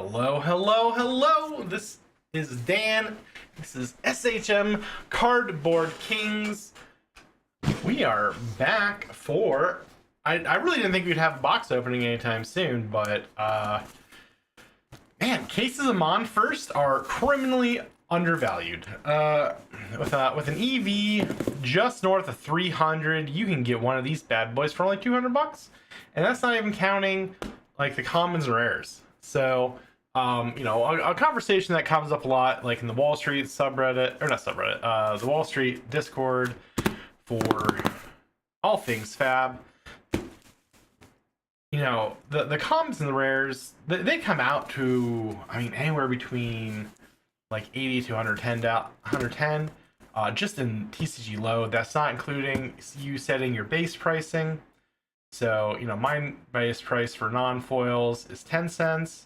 Hello, hello, hello. This is Dan. This is SHM Cardboard Kings. We are back for. I really didn't think we'd have a box opening anytime soon, but man, cases of Mon first are criminally undervalued. With an EV just north of 300, you can get one of these bad boys for only 200 bucks, and that's not even counting like the commons and rares. So, a conversation that comes up a lot, like in the Wall Street subreddit, or not subreddit, the Wall Street Discord for all things fab. The commons and the rares, they come out to, anywhere between like 80 to 110, just in TCG load. That's not including you setting your base pricing. So, my base price for non-foils is 10 cents,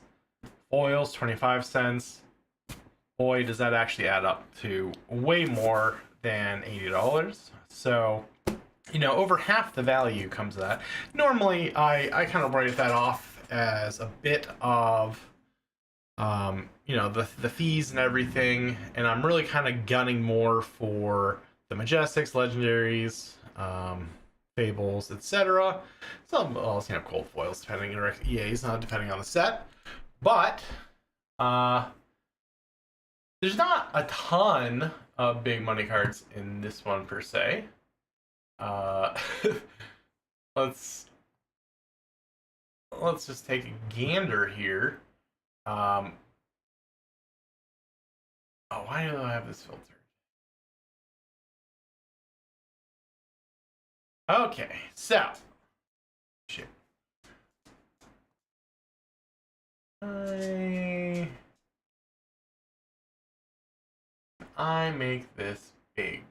foils 25 cents. Boy, does that actually add up to way more than $80. So, over half the value comes to that. Normally, I kind of write that off as a bit of, the fees and everything, and I'm really kind of gunning more for the Majestics, Legendaries, Fables, etc. Some also cold foils depending on EAs, depending on the set. But there's not a ton of big money cards in this one per se. Let's just take a gander here. Why do I have this filter? Okay, so shit. I make this bigger.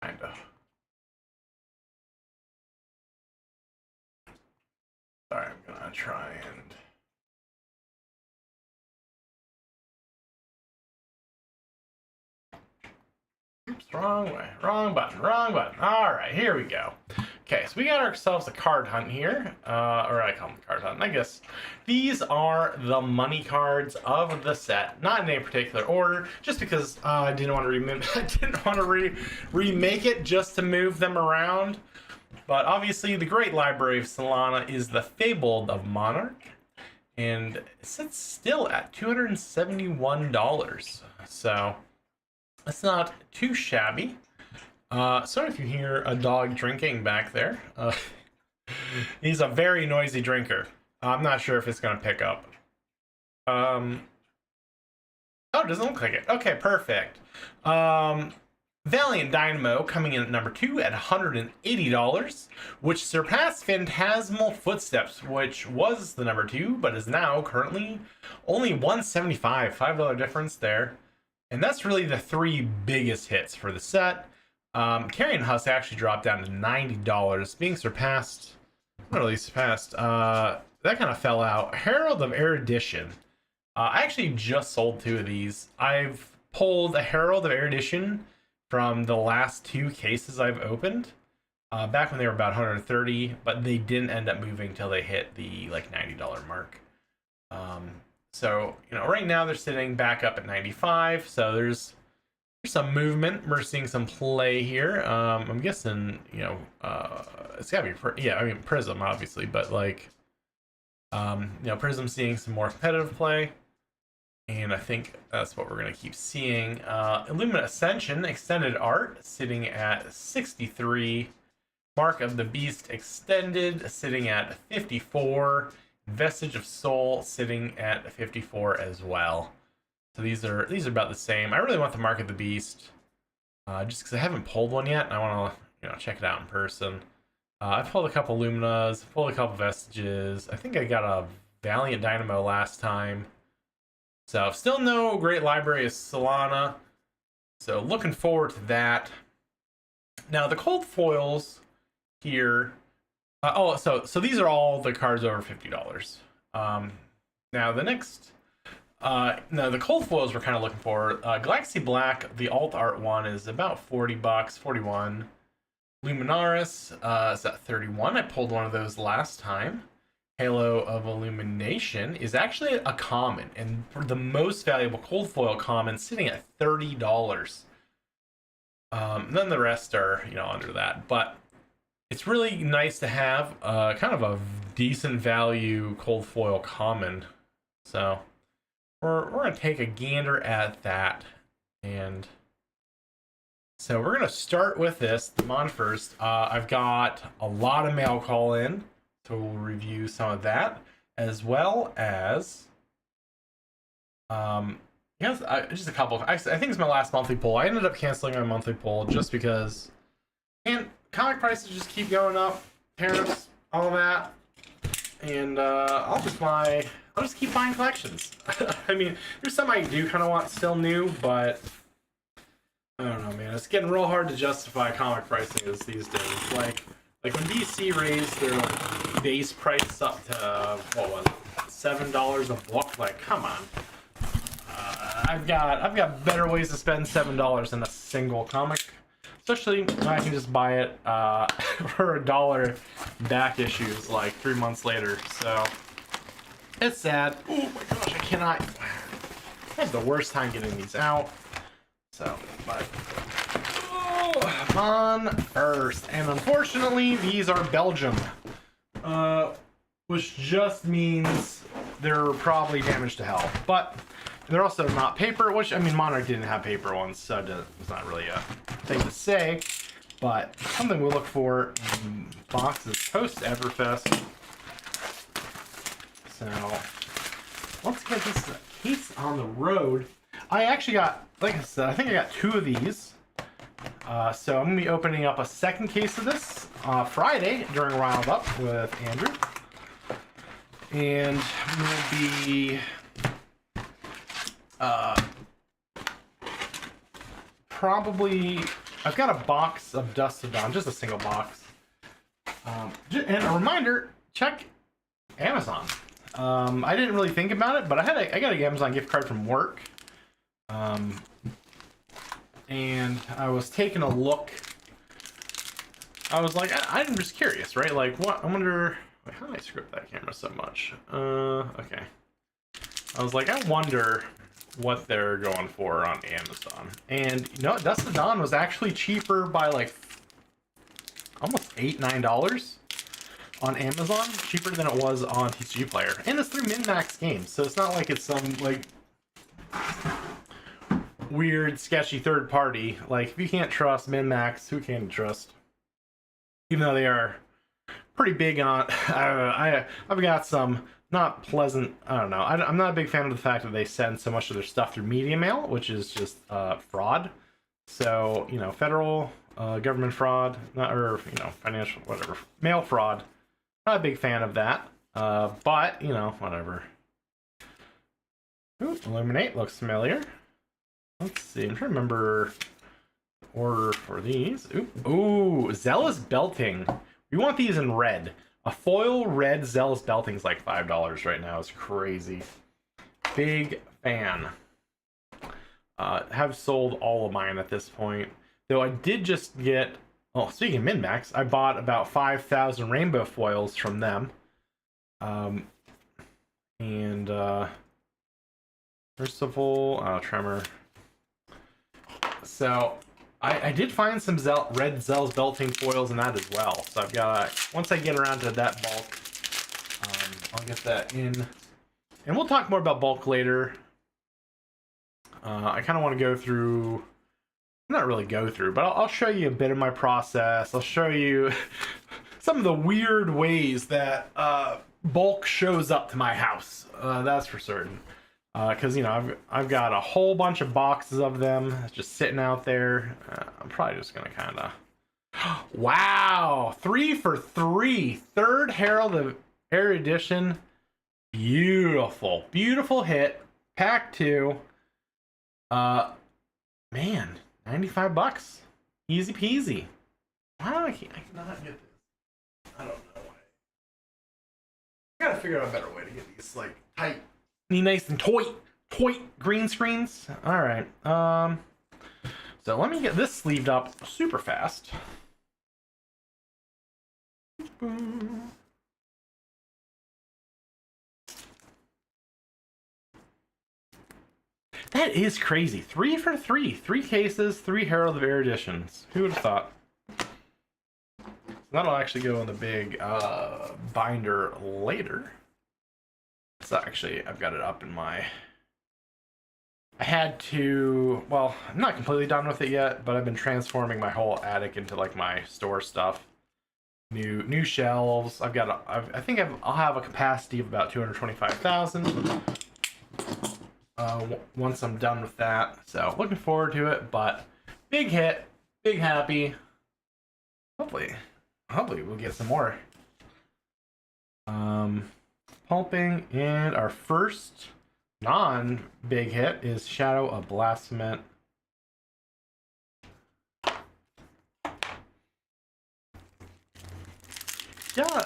Kind of. Sorry, I'm gonna try and. Oops, wrong way. Wrong button. Alright, here we go. Okay, so we got ourselves a card hunt here. Or I call them card hunt. I guess these are the money cards of the set. Not in any particular order, just because I didn't want to remake it just to move them around. But obviously, the great library of Solana is the Fabled of Monarch. And it's still at $271. So it's not too shabby. Sorry if you hear a dog drinking back there. He's a very noisy drinker. I'm not sure if it's going to pick up. Oh, it doesn't look like it. Okay, perfect. Valiant Dynamo coming in at number 2 at $180, which surpassed Phantasmal Footsteps, which was the number 2, but is now currently only $175. $5 difference there. And that's really the 3 biggest hits for the set. Carrion Husk actually dropped down to $90, being surpassed. Not really surpassed. That kind of fell out. Herald of Erudition. I actually just sold 2 of these. I've pulled a Herald of Erudition from the last 2 cases I've opened. Back when they were about 130, but they didn't end up moving till they hit the like $90 mark. So right now they're sitting back up at 95. So there's some movement. We're seeing some play here. I'm guessing it's gotta be Prism obviously, but like Prism seeing some more competitive play, and I think that's what we're gonna keep seeing. Illumina Ascension Extended Art sitting at 63. Mark of the Beast Extended sitting at 54. Vestige of Soul sitting at 54 as well. So these are about the same. I really want the Mark of the Beast, just because I haven't pulled one yet. And I want to check it out in person. I've pulled a couple Luminas, pulled a couple Vestiges. I think I got a Valiant Dynamo last time. So still no great library of Solana. So looking forward to that. Now the cold foils here. So these are all the cards over $50. Now the next. No, the cold foils we're kind of looking for. Galaxy Black, the alt art one, is about $40, 41. Luminaris is at 31. I pulled one of those last time. Halo of Illumination is actually a common, and for the most valuable cold foil common, sitting at $30. Then the rest are, under that. But it's really nice to have kind of a decent value cold foil common. So we're going to take a gander at that. And so we're going to start with this, the Mon first. I've got a lot of mail call in, so we'll review some of that, as well as yes, just a couple. I think it's my last monthly poll. I ended up canceling my monthly poll just because, and comic prices just keep going up, tariffs, all of that, and I'll just keep buying collections. I mean, there's some I do kind of want still new, but I don't know, man. It's getting real hard to justify comic pricing these days. Like when DC raised their base price up to what was it, $7 a book? Like, come on. I've got better ways to spend $7 in a single comic, especially when I can just buy it for $1 back issues like 3 months later. So it's sad. Oh my gosh, I have the worst time getting these out. So, but Mon first, and unfortunately these are Belgium, which just means they're probably damaged to hell. But they're also not paper, which, I mean, Monarch didn't have paper ones, so it's not really a thing to say. But something we'll look for in boxes post Everfest. So let's get this case on the road. I actually got, like I said, I think I got 2 of these. So I'm going to be opening up a second case of this Friday during Riled Up with Andrew. And we'll be probably, I've got a box of Dust to Dawn, just a single box. And a reminder, check Amazon. I didn't really think about it, but I got an Amazon gift card from work. And I was taking a look. I was like, I'm just curious, right? Like, what? I wonder, how did I script that camera so much? Okay. I was like, I wonder what they're going for on Amazon. And you know, Dust to Dawn was actually cheaper by like almost $8-9 on Amazon, cheaper than it was on TCG Player, and it's through MinMax Games, so it's not like it's some like weird sketchy third party. Like, if you can't trust MinMax, who can you trust? Even though they are pretty big on I've got some not pleasant, I don't know, I'm not a big fan of the fact that they send so much of their stuff through media mail, which is just fraud. So, you know, federal government fraud, or, you know, financial, whatever, mail fraud. Not a big fan of that, but, you know, whatever. Ooh, Illuminate looks familiar. Let's see, I'm trying to remember the order for these. Ooh, Zealous Belting. We want these in red. A foil red Zealous Belting is like $5 right now. It's crazy. Big fan. Have sold all of mine at this point. Though I did just get, oh, speaking of MinMax, I bought about 5,000 rainbow foils from them. Merciful, Tremor. So I did find some red Zealous Belting foils in that as well. So I've got, once I get around to that bulk, I'll get that in. And we'll talk more about bulk later. I kind of want to go through, not really go through, but I'll show you a bit of my process. I'll show you some of the weird ways that bulk shows up to my house. That's for certain. Because, you know, I've got a whole bunch of boxes of them just sitting out there. I'm probably just gonna kind of, wow, 3 for 3, third Herald of Erudition. Beautiful, beautiful hit. Pack 2. Man, $95, easy peasy. Why do I cannot get this? I don't know why. I gotta figure out a better way to get these like tight, nice and toy green screens. All right. So let me get this sleeved up super fast. That is crazy. 3 for 3. 3 cases, 3 Herald of Eruditions. Who would have thought? That'll actually go in the big binder later. So actually, I've got it up in my... I had to... Well, I'm not completely done with it yet, but I've been transforming my whole attic into like my store stuff. New shelves. I've got... I think I'll have a capacity of about 225,000. Once I'm done with that. So looking forward to it, but big hit, big happy. Hopefully we'll get some more. Pulping, and our first non-big hit is Shadow of Blasphemous. Yeah,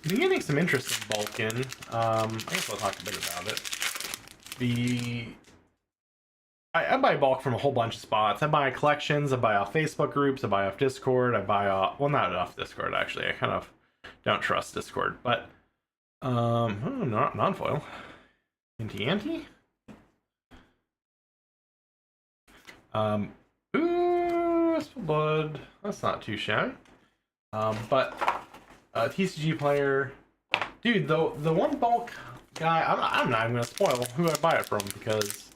been getting some interest in Vulcan. I guess I'll talk a bit about it. I buy bulk from a whole bunch of spots. I buy collections, I buy off Facebook groups, I buy off Discord, I buy off... Well, not off Discord, actually. I kind of don't trust Discord, but... not non-foil. Anti-anti? Ooh, Blood. That's not too shabby. But... TCG player... Dude, the one bulk guy... I'm not even going to spoil who I buy it from, because...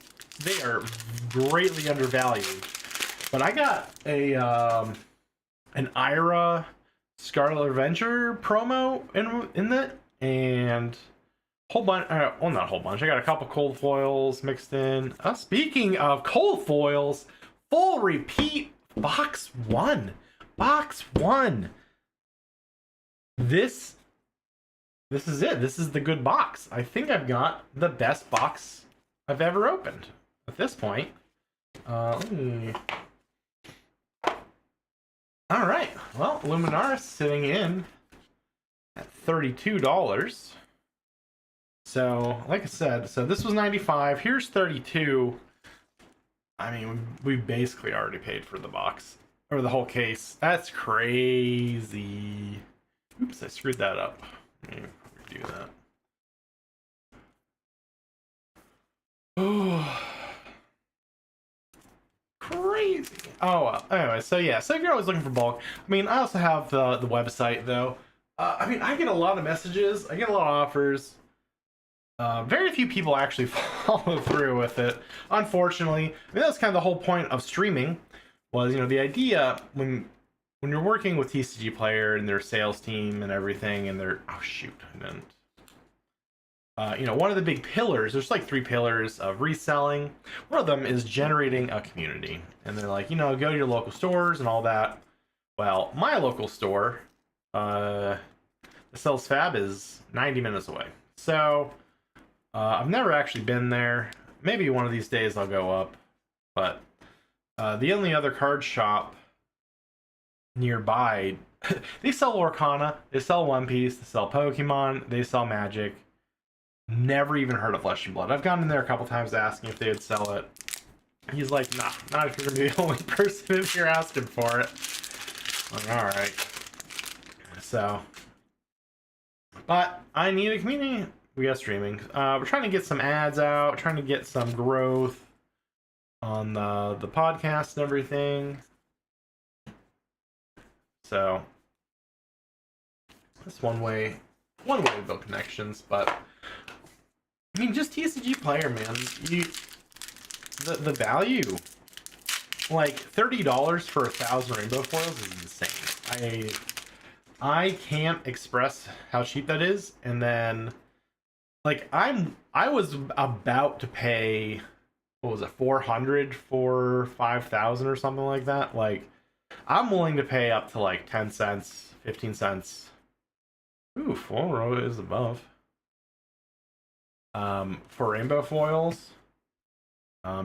They are greatly undervalued. But I got a an Ira Scarlet Avenger promo in that, and whole bunch. Well, not a whole bunch. I got a couple cold foils mixed in. Speaking of cold foils, full repeat box one. Box one. This is it. This is the good box. I think I've got the best box I've ever opened. At this point, all right. Well, Luminaris sitting in at $32. So, like I said, so this was 95. Here's 32. I mean, we basically already paid for the box or the whole case. That's crazy. Oops, I screwed that up. Let me do that. Oh. Crazy. Oh well. Anyway, so yeah, so if you're always looking for bulk, I mean, I also have the website though. I mean, I get a lot of messages, I get a lot of offers. Very few people actually follow through with it, unfortunately. I mean, that's kind of the whole point of streaming, was, you know, the idea when you're working with TCG Player and their sales team and everything, and they're... Oh shoot, I didn't... you know, one of the big pillars, there's like 3 pillars of reselling. One of them is generating a community. And they're like, you know, go to your local stores and all that. Well, my local store, the Sells Fab, is 90 minutes away. So, I've never actually been there. Maybe one of these days I'll go up. But, the only other card shop nearby, they sell Lorcana, they sell One Piece, they sell Pokemon, they sell Magic. Never even heard of Flesh and Blood. I've gone in there a couple times asking if they would sell it. He's like, nah, not if you're gonna be the only person if you're asking for it. I'm like, alright. So, but I need a community. We got streaming. We're trying to get some ads out, trying to get some growth on the podcast and everything. So that's one way to build connections. But I mean, just TCG Player, man. The value, like $30 for 1,000 rainbow foils is insane. I can't express how cheap that is. And then, like, I was about to pay, what was it, 400 for 5,000 or something like that. Like, I'm willing to pay up to like 10 cents, 15 cents. Ooh, full row is above. For rainbow foils.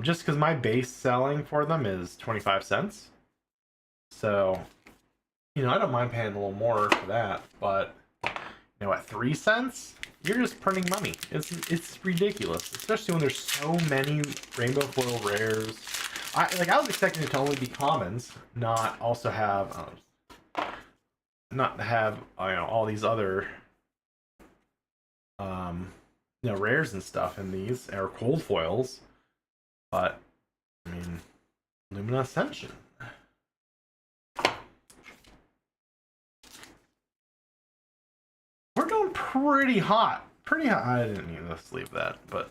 Just because my base selling for them is 25 cents. So, you know, I don't mind paying a little more for that, but, you know, at 3 cents, you're just printing money. It's ridiculous, especially when there's so many rainbow foil rares. I was expecting it to only be commons, not also have not have all these other rares and stuff in these, or cold foils. But I mean, Lumina Ascension. We're doing pretty hot. Pretty hot. I didn't need to sleeve that, but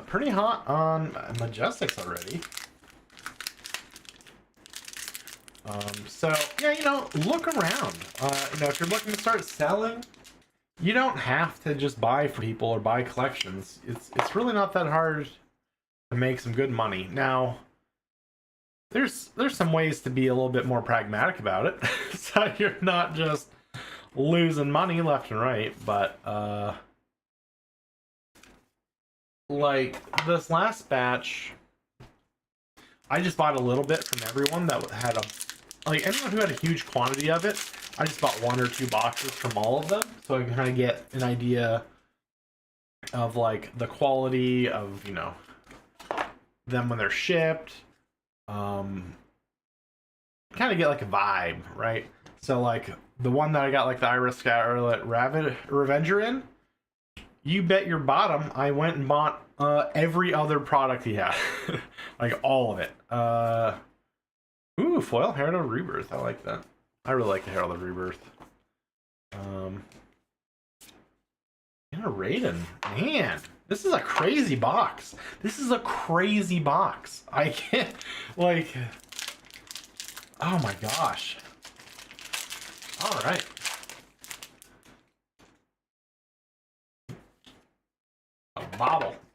pretty hot on Majestics already. So yeah, look around. If you're looking to start selling, you don't have to just buy for people or buy collections. It's really not that hard to make some good money. Now, there's some ways to be a little bit more pragmatic about it, so you're not just losing money left and right. But like this last batch, I just bought a little bit from everyone that had anyone who had a huge quantity of it. I just bought 1 or 2 boxes from all of them, so I can kind of get an idea of like the quality of them when they're shipped. Kind of get like a vibe, right? So like the one that I got like the Iris Scarlet Revenger in, you bet your bottom I went and bought every other product he had. Like all of it. Ooh, foil Herald of Rebirth. I like that. I really like the Herald of Rebirth. Raiden. Man, this is a crazy box. This is a crazy box. I can't, like... Oh my gosh. Alright.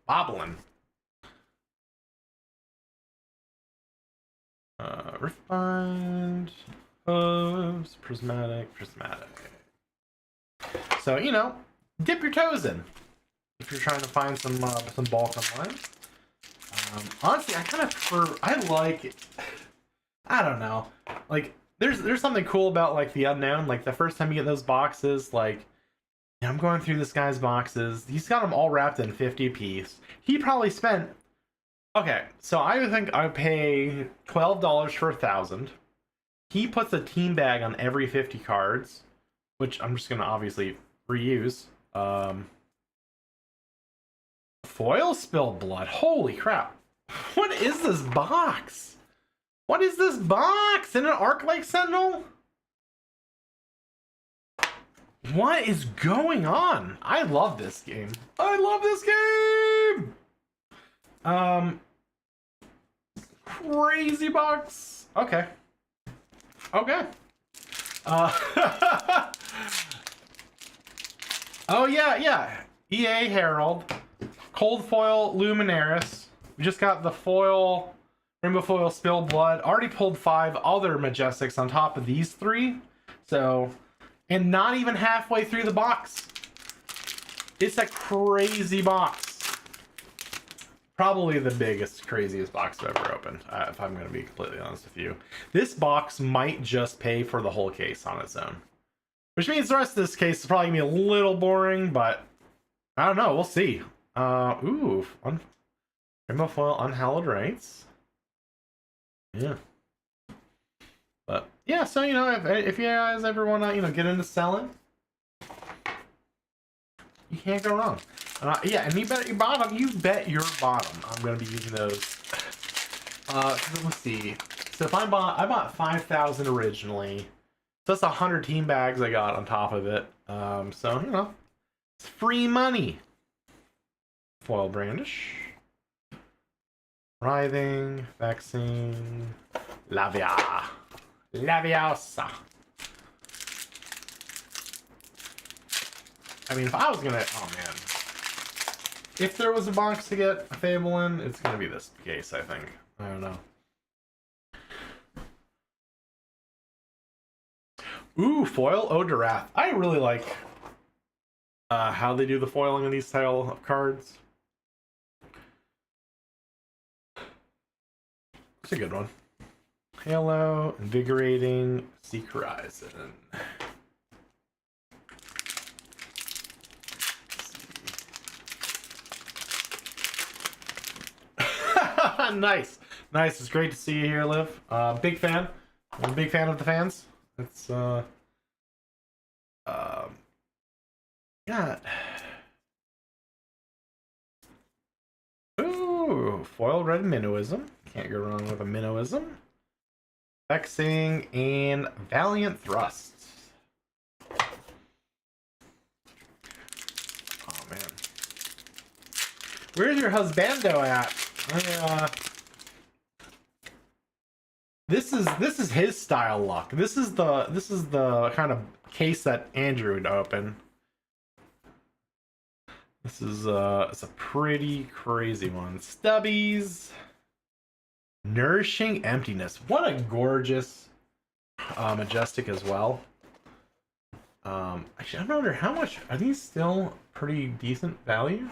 Bobbling. Riftbind, hooves, prismatic. So, dip your toes in if you're trying to find some bulk online. Honestly, I kind of prefer. I don't know. Like, there's something cool about like the unknown. Like the first time you get those boxes, like I'm going through this guy's boxes. He's got them all wrapped in 50 apiece. He probably spent. Okay, so I think I pay $12 for 1,000. He puts a team bag on every 50 cards, which I'm just gonna obviously reuse. Foil spilled blood. Holy crap! What is this box? What is this box? In an Arclight Sentinel? What is going on? I love this game. Crazy box. Okay. Oh yeah. EA Herald, cold foil Luminaris. We just got the foil, rainbow foil Spill Blood. Already pulled 5 other Majestics on top of these 3. So, and not even halfway through the box. It's a crazy box. Probably the biggest, craziest box I've ever opened, if I'm going to be completely honest with you. This box might just pay for the whole case on its own. Which means the rest of this case is probably going to be a little boring, but I don't know. We'll see. Rainbow foil Unhallowed Rites. Yeah. But, yeah, so, if you guys ever want to, get into selling, you can't go wrong. Yeah, and you bet your bottom. I'm going to be using those. Let's see. So if I bought 5,000 originally. So that's 100 team bags I got on top of it. So, it's free money. Foil Brandish. Writhing. Vaccine. Laviosa. I mean, if I was gonna... Oh, man. If there was a box to get a Fable in, it's gonna be this case, I think. I don't know. Ooh, foil Odorath. I really like how they do the foiling of these style of cards. It's a good one. Halo, Invigorating, Seek Horizon. Nice. It's great to see you here, Liv. Big fan. I'm a big fan of the fans. It's Yeah. Ooh, foil red Minnowism. Can't go wrong with a Minnowism. Vexing and Valiant Thrust. Oh man. Where's your husbando at? This is his style luck. This is the kind of case that Andrew would open. This is it's a pretty crazy one. Stubbies. Nourishing Emptiness. What a gorgeous majestic as well. Actually, I wonder how much are these still pretty decent value?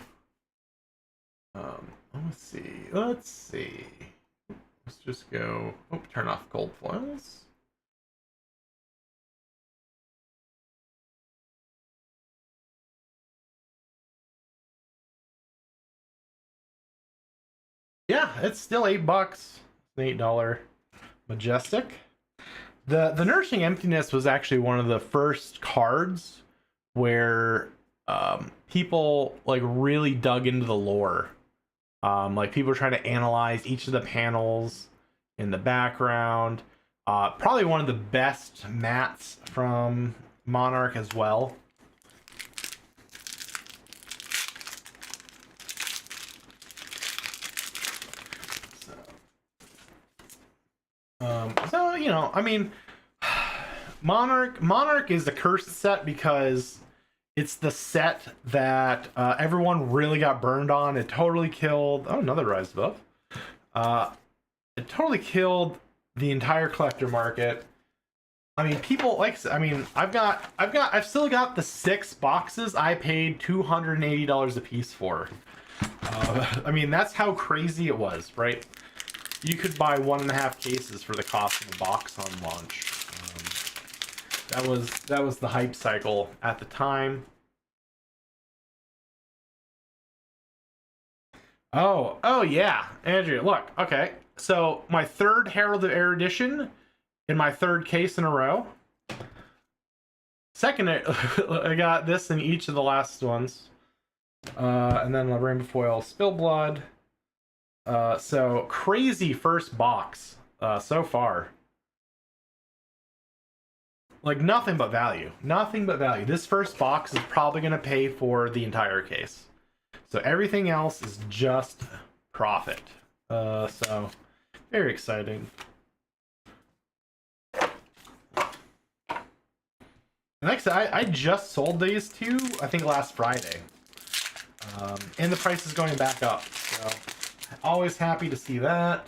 Let's see. Let's just go. Oh, turn off gold foils. Yeah, it's still $8. An $8 majestic. The Nourishing Emptiness was actually one of the first cards where people like really dug into the lore. Like people were trying to analyze each of the panels in the background. Probably one of the best mats from Monarch as well. So you know, I mean, Monarch is a cursed set because it's the set that everyone really got burned on. It totally killed. Oh, another Rise Above. It totally killed the entire collector market. I mean, people like. I mean, I've still got the 6 boxes I paid $280 a piece for. I mean, that's how crazy it was, right? You could buy 1.5 cases for the cost of a box on launch. That was the hype cycle at the time. Oh yeah, Andrew, look, okay. So my 3rd Herald of Erudition in my 3rd case in a row. Second, I got this in each of the last ones. And then the Rainbow Foil Spillblood. So crazy first box so far. Like nothing but value. Nothing but value. This first box is probably going to pay for the entire case. So everything else is just profit. So very exciting. Next, I just sold these 2, I think last Friday. And the price is going back up. So always happy to see that.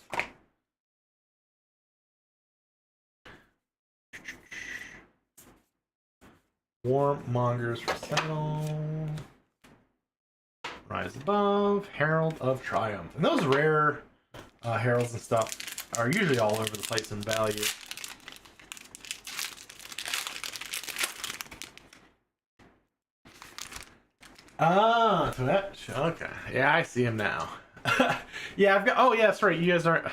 Warmongers for sale. Rise Above, Herald of Triumph. And those rare heralds and stuff are usually all over the place in value. Ah, Twitch. Okay. Yeah, I see him now. Yeah, I've got. Oh, yeah, that's right. You guys aren't.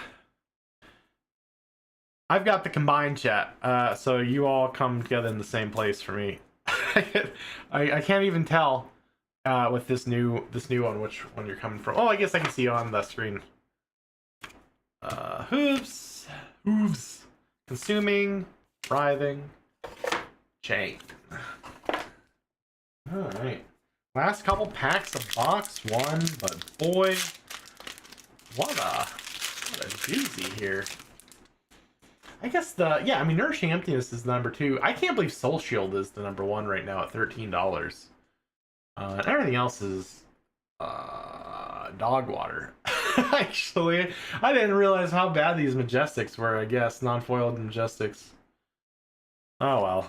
I've got the combined chat, so you all come together in the same place for me. I can't even tell with this new one which one you're coming from. Oh, I guess I can see you on the screen. Hooves, consuming, writhing, chain. All right, last couple packs of box 1, but boy, what a doozy here. I guess I mean, Nourishing Emptiness is the number 2. I can't believe Soul Shield is the number 1 right now at $13. And everything else is dog water. Actually, I didn't realize how bad these Majestics were, I guess. Non-foiled Majestics. Oh well.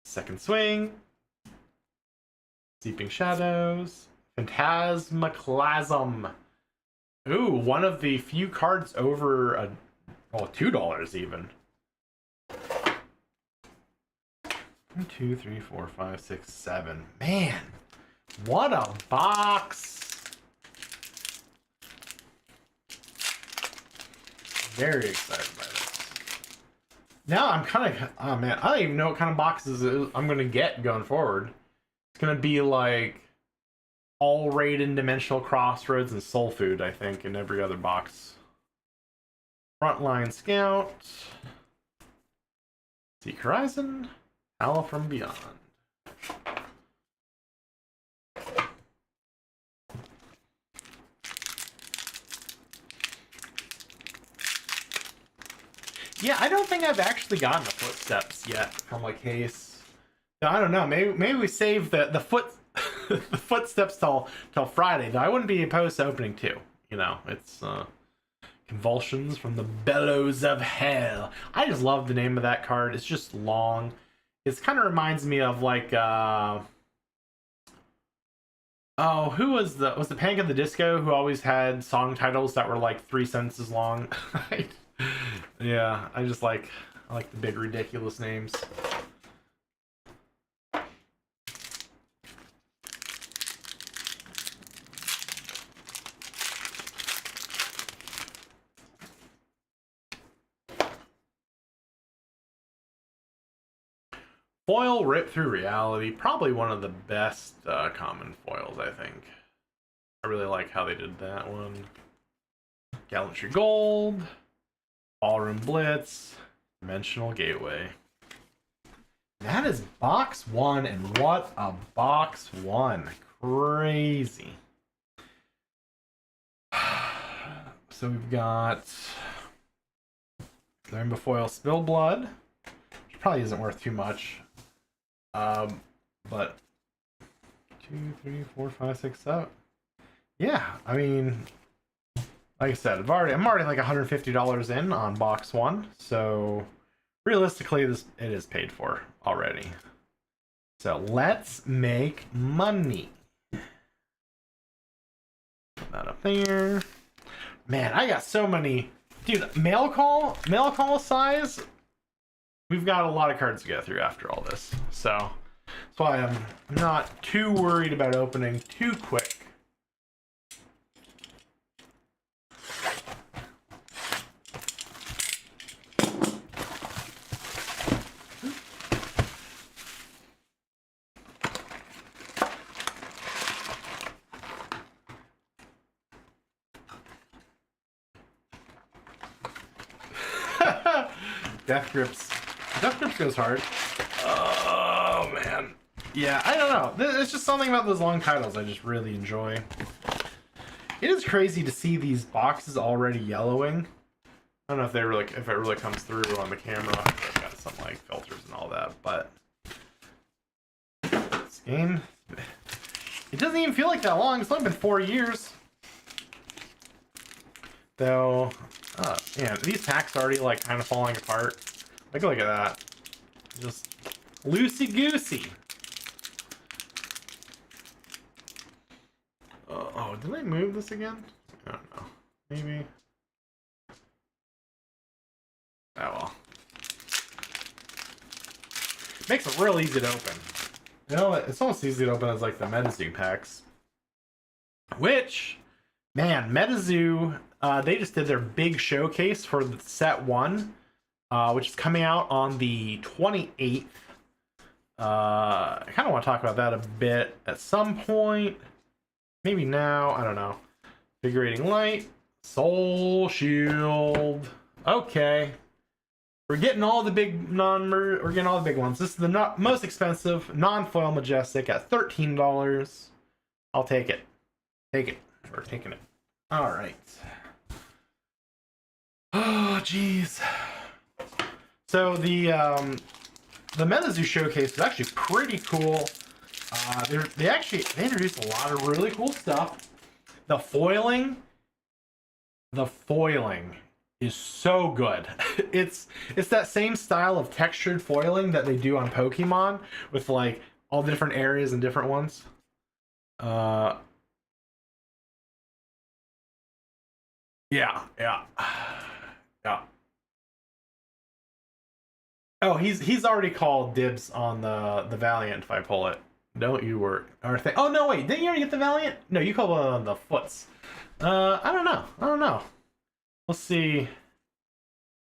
Second Swing. Seeping Shadows. Phantasmaclasm. Ooh, one of the few cards over $2 even. 1, 2, 3, 4, 5, 6, 7. Man, what a box! Very excited by this. Now I'm kind of, oh man, I don't even know what kind of boxes I'm gonna get going forward. It's gonna be like all Raiden, Dimensional Crossroads, and Soul Food, I think, in every other box. Frontline Scout, Seek Horizon, Howl from Beyond. Yeah, I don't think I've actually gotten the footsteps yet from a case. I don't know. Maybe we save the the footsteps till Friday. Though I wouldn't be opposed to opening two. You know, it's Convulsions from the Bellows of Hell. I just love the name of that card. It's just long. It kind of reminds me of like oh, who was the Panic at the Disco who always had song titles that were like 3 sentences long? Yeah, I like the big ridiculous names. Foil Rip Through Reality, probably one of the best common foils, I think. I really like how they did that one. Gallantry Gold, Ballroom Blitz, Dimensional Gateway. That is box one, and what a box one. Crazy. So we've got Rainbow Foil Spill Blood, which probably isn't worth too much. But 2, 3, 4, 5, 6, 7. Yeah, I mean, like I said, I'm already like $150 in on box one, so realistically, it is paid for already. So let's make money. Put that up there. Man, I got so many, dude. Mail call size. We've got a lot of cards to go through after all this, so that's why I'm not too worried about opening too quick. Death Grips goes hard. Oh man. Yeah, I don't know. It's just something about those long titles I just really enjoy. It is crazy to see these boxes already yellowing. I don't know if if it really comes through on the camera. I've got some like filters and all that, but this game, it doesn't even feel like that long. It's only been 4 years. Though, yeah, these packs are already like kind of falling apart. Like, look at that. Just loosey-goosey. Oh, did I move this again? I don't know. Maybe. Oh well. Makes it real easy to open. You know, it's almost easy to open as like the MetaZoo packs. Which, man, MetaZoo, they just did their big showcase for the set 1, which is coming out on the 28th. I kind of want to talk about that a bit at some point. Maybe now, I don't know. Invigorating Light, Soul Shield. Okay. We're getting all the big we're getting all the big ones. This is the most expensive non-foil Majestic at $13. I'll take it. Take it. We're taking it. All right. Oh, jeez. So the MetaZoo showcase is actually pretty cool. They introduced a lot of really cool stuff. The foiling is so good. It's that same style of textured foiling that they do on Pokemon with like all the different areas and different ones. Yeah. Oh, he's already called dibs on the Valiant if I pull it. Don't you worry. Oh no, wait, didn't you already get the Valiant? No, you called the Foots. I don't know. We'll see.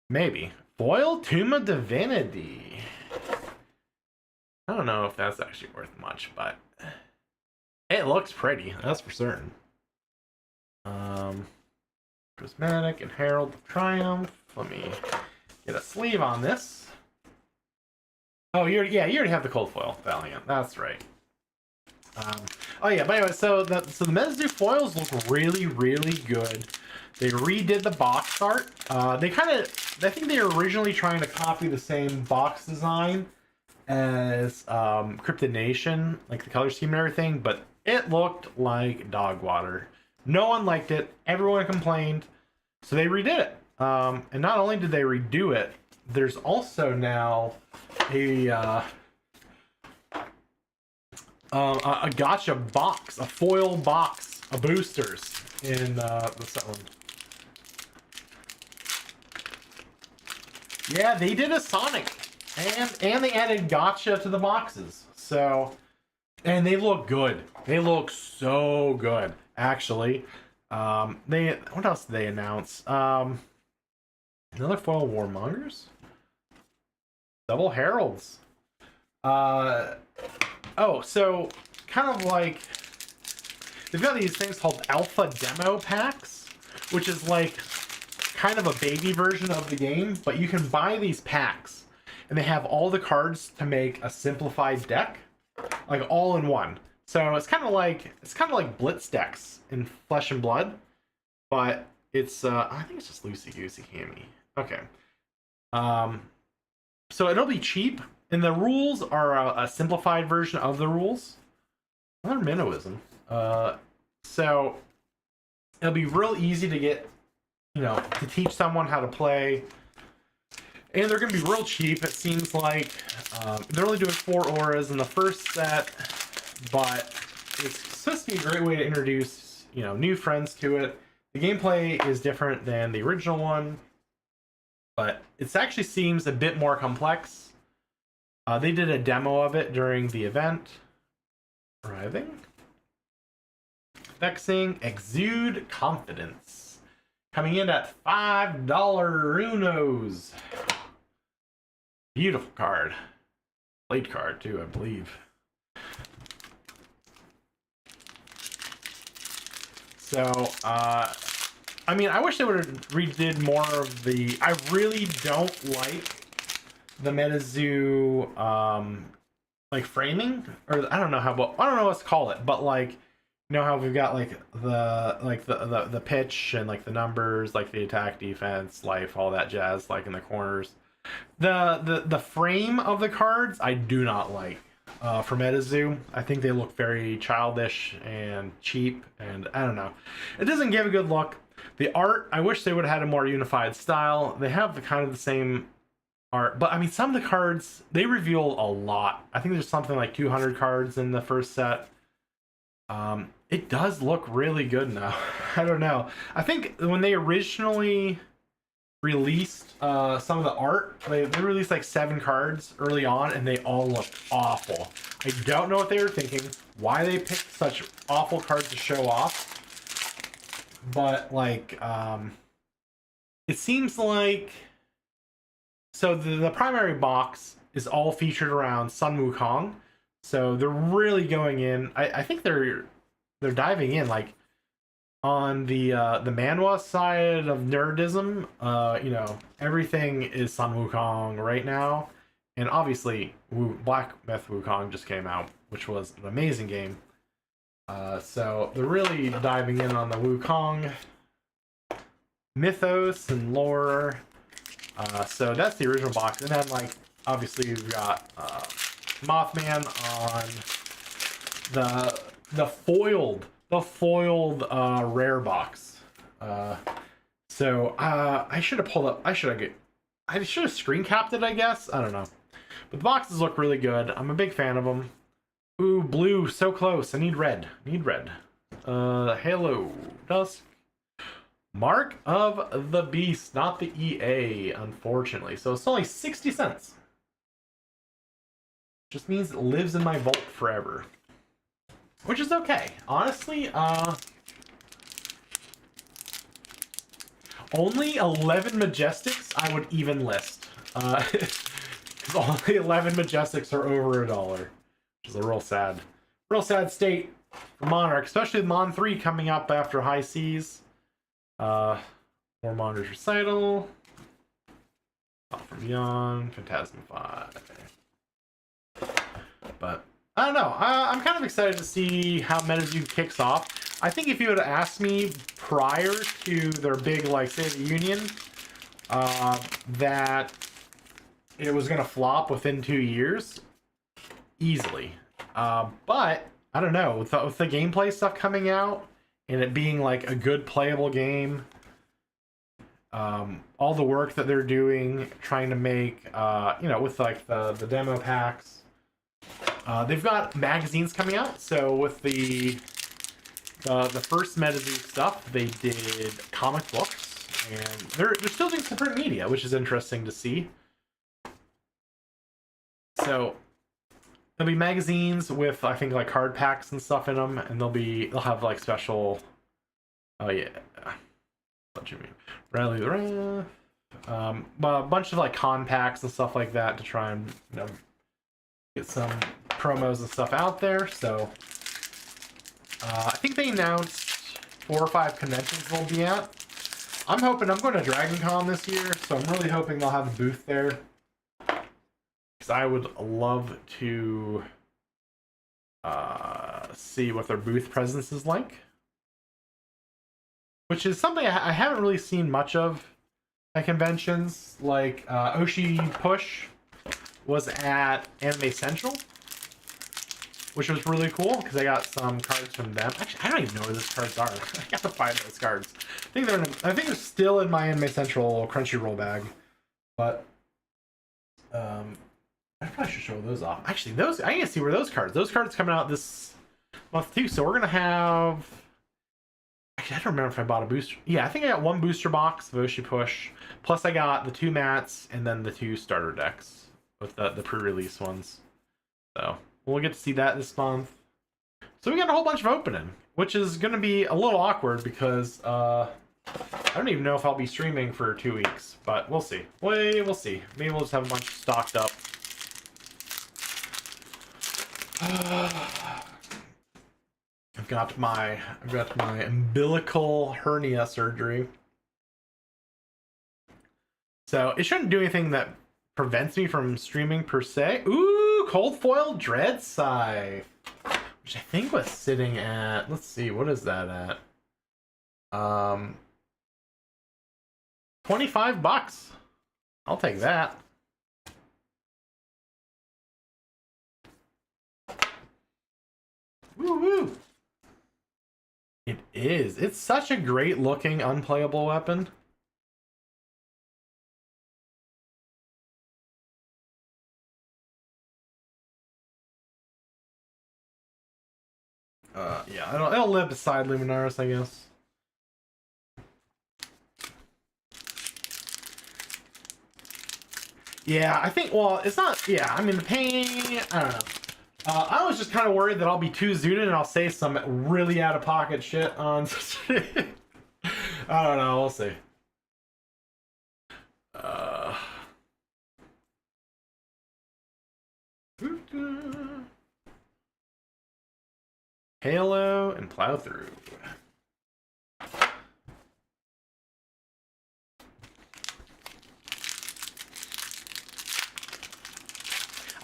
Maybe Foil Tomb of Divinity. I don't know if that's actually worth much, but it looks pretty. That's for certain. Prismatic and Herald of Triumph. Let me get a sleeve on this. Oh, you already have the cold foil Valiant. That's right. Oh yeah, but anyway, so the MetaZoo foils look really, really good. They redid the box art. I think they were originally trying to copy the same box design as Cryptid Nation, like the color scheme and everything, but it looked like dog water. No one liked it. Everyone complained. So they redid it. And not only did they redo it, there's also now a gacha box, a foil box of boosters in the set one. Yeah, they did a Sonic, and they added gacha to the boxes. So, and they look good. They look so good, actually. What else did they announce? Another foil Warmongers, double Heralds. Oh, so kind of like they've got these things called alpha demo packs, which is like kind of a baby version of the game, but you can buy these packs and they have all the cards to make a simplified deck, like all in one. So it's kind of like Blitz decks in Flesh and Blood, but it's I think it's just Loosey Goosey Hammy. Okay. So it'll be cheap. And the rules are a simplified version of the rules. Another Minnowism. So it'll be real easy to get, to teach someone how to play. And they're going to be real cheap. It seems like they're only doing 4 auras in the first set, but it's supposed to be a great way to introduce, new friends to it. The gameplay is different than the original one, but it actually seems a bit more complex. They did a demo of it during the event. Arriving. Vexing Exude Confidence. Coming in at $5 Runos. Beautiful card. Played card too, I believe. So, I mean, I wish they would have redid more of the... I really don't like the MetaZoo like framing, or I don't know what to call it, but like, how we've got like the pitch and like the numbers, like the attack, defense, life, all that jazz, like in the corners. The frame of the cards I do not like for MetaZoo. I think they look very childish and cheap, and I don't know. It doesn't give a good look. The art, I wish they would have had a more unified style. They have kind of the same art, but I mean, some of the cards, they reveal a lot. I think there's something like 200 cards in the first set. It does look really good now. I don't know. I think when they originally released some of the art, they released like 7 cards early on, and they all looked awful. I don't know what they were thinking, why they picked such awful cards to show off, but like, it seems like, so the primary box is all featured around Sun Wukong, so they're really going in. I think they're diving in like on the manhwa side of nerdism. Everything is Sun Wukong right now, and obviously Black Myth Wukong just came out, which was an amazing game. So they're really diving in on the Wukong mythos and lore. So that's the original box, and then like obviously we've got Mothman on the foiled rare box. So I should have pulled up. I should have screen capped it, I guess. I don't know, but the boxes look really good. I'm a big fan of them. Ooh, blue, so close. I need red. Halo Dusk. Mark of the Beast, not the EA, unfortunately. So it's only 60 cents. Just means it lives in my vault forever. Which is okay. Honestly, Only 11 Majestics I would even list. Because only 11 Majestics are over $1, which is a real sad state for Monarch, especially with Mon 3 coming up after High Seas. More Monarch Recital. Not from Beyond, Phantasmify. But I don't know. I'm kind of excited to see how MetaZoo kicks off. I think if you would have asked me prior to their big, like, State of the Union, that it was going to flop within 2 years, easily. But I don't know. With the gameplay stuff coming out and it being like a good playable game, all the work that they're doing, trying to make, with like the demo packs. They've got magazines coming out. So with the first MetaZoo stuff, they did comic books, and they're still doing some print media, which is interesting to see. So there'll be magazines with, I think, like card packs and stuff in them, and they'll have like special. Oh yeah, what you mean? Rally the Wrath. A bunch of like con packs and stuff like that to try and get some promos and stuff out there. So I think they announced 4 or 5 conventions they'll be at. I'm going to Dragon Con this year, so I'm really hoping they'll have a booth there. Because I would love to see what their booth presence is like. Which is something I haven't really seen much of at conventions. Like Oshi Push was at Anime Central, which was really cool because I got some cards from them. Actually, I don't even know where those cards are. I gotta find those cards. I think they're still in my Anime Central Crunchyroll bag, but I probably should show those off. Actually, I need to see where those cards coming out this month too. So we're gonna have. Actually, I don't remember if I bought a booster. Yeah, I think I got 1 booster box of Oshi Push. Plus, I got the 2 mats and then the 2 starter decks with the pre-release ones. So we'll get to see that this month. So we got a whole bunch of opening, which is going to be a little awkward because I don't even know if I'll be streaming for 2 weeks, but we'll see. We'll see. Maybe we'll just have a bunch stocked up. I've got my umbilical hernia surgery. So it shouldn't do anything that prevents me from streaming per se. Ooh, Cold Foil Dread Scythe, which I think was sitting at, let's see, what is that at? $25. I'll take that. Woo woo. It is. It's such a great looking unplayable weapon. Yeah, it'll live beside Luminaris, I guess. Yeah, I think, well, it's not, yeah, I mean, the pain, I don't know. I was just kind of worried that I'll be too zooted and I'll say some really out-of-pocket shit on... I don't know, we'll see. Halo and Plow Through.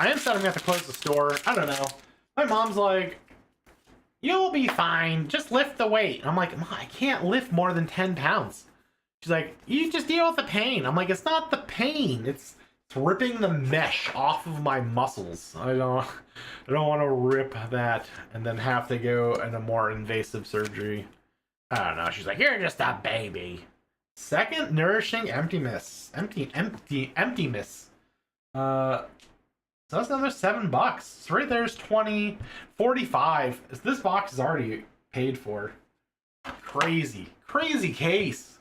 I am sad I'm gonna have to close the store. I don't know. My mom's like, you'll be fine. Just lift the weight. I'm like, Mom, I can't lift more than 10 pounds. She's like, you just deal with the pain. I'm like, it's not the pain. It's ripping the mesh off of my muscles. I don't want to rip that and then have to go in a more invasive surgery. I don't know. She's like, you're just a baby. Second nourishing emptiness. Emptiness. So that's another $7. So right there's 20, 45. This box is already paid for. Crazy case.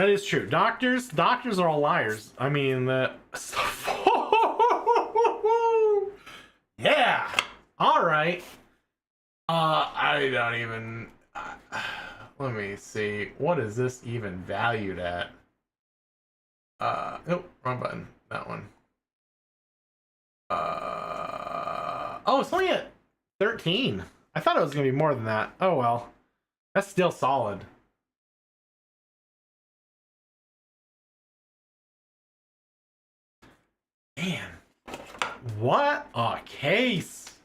That is true. Doctors are all liars. I mean, yeah. All right. I don't even. Let me see. What is this even valued at? Nope, wrong button. That one. Oh, it's only at 13. I thought it was gonna be more than that. Oh well. That's still solid. Man, what a case.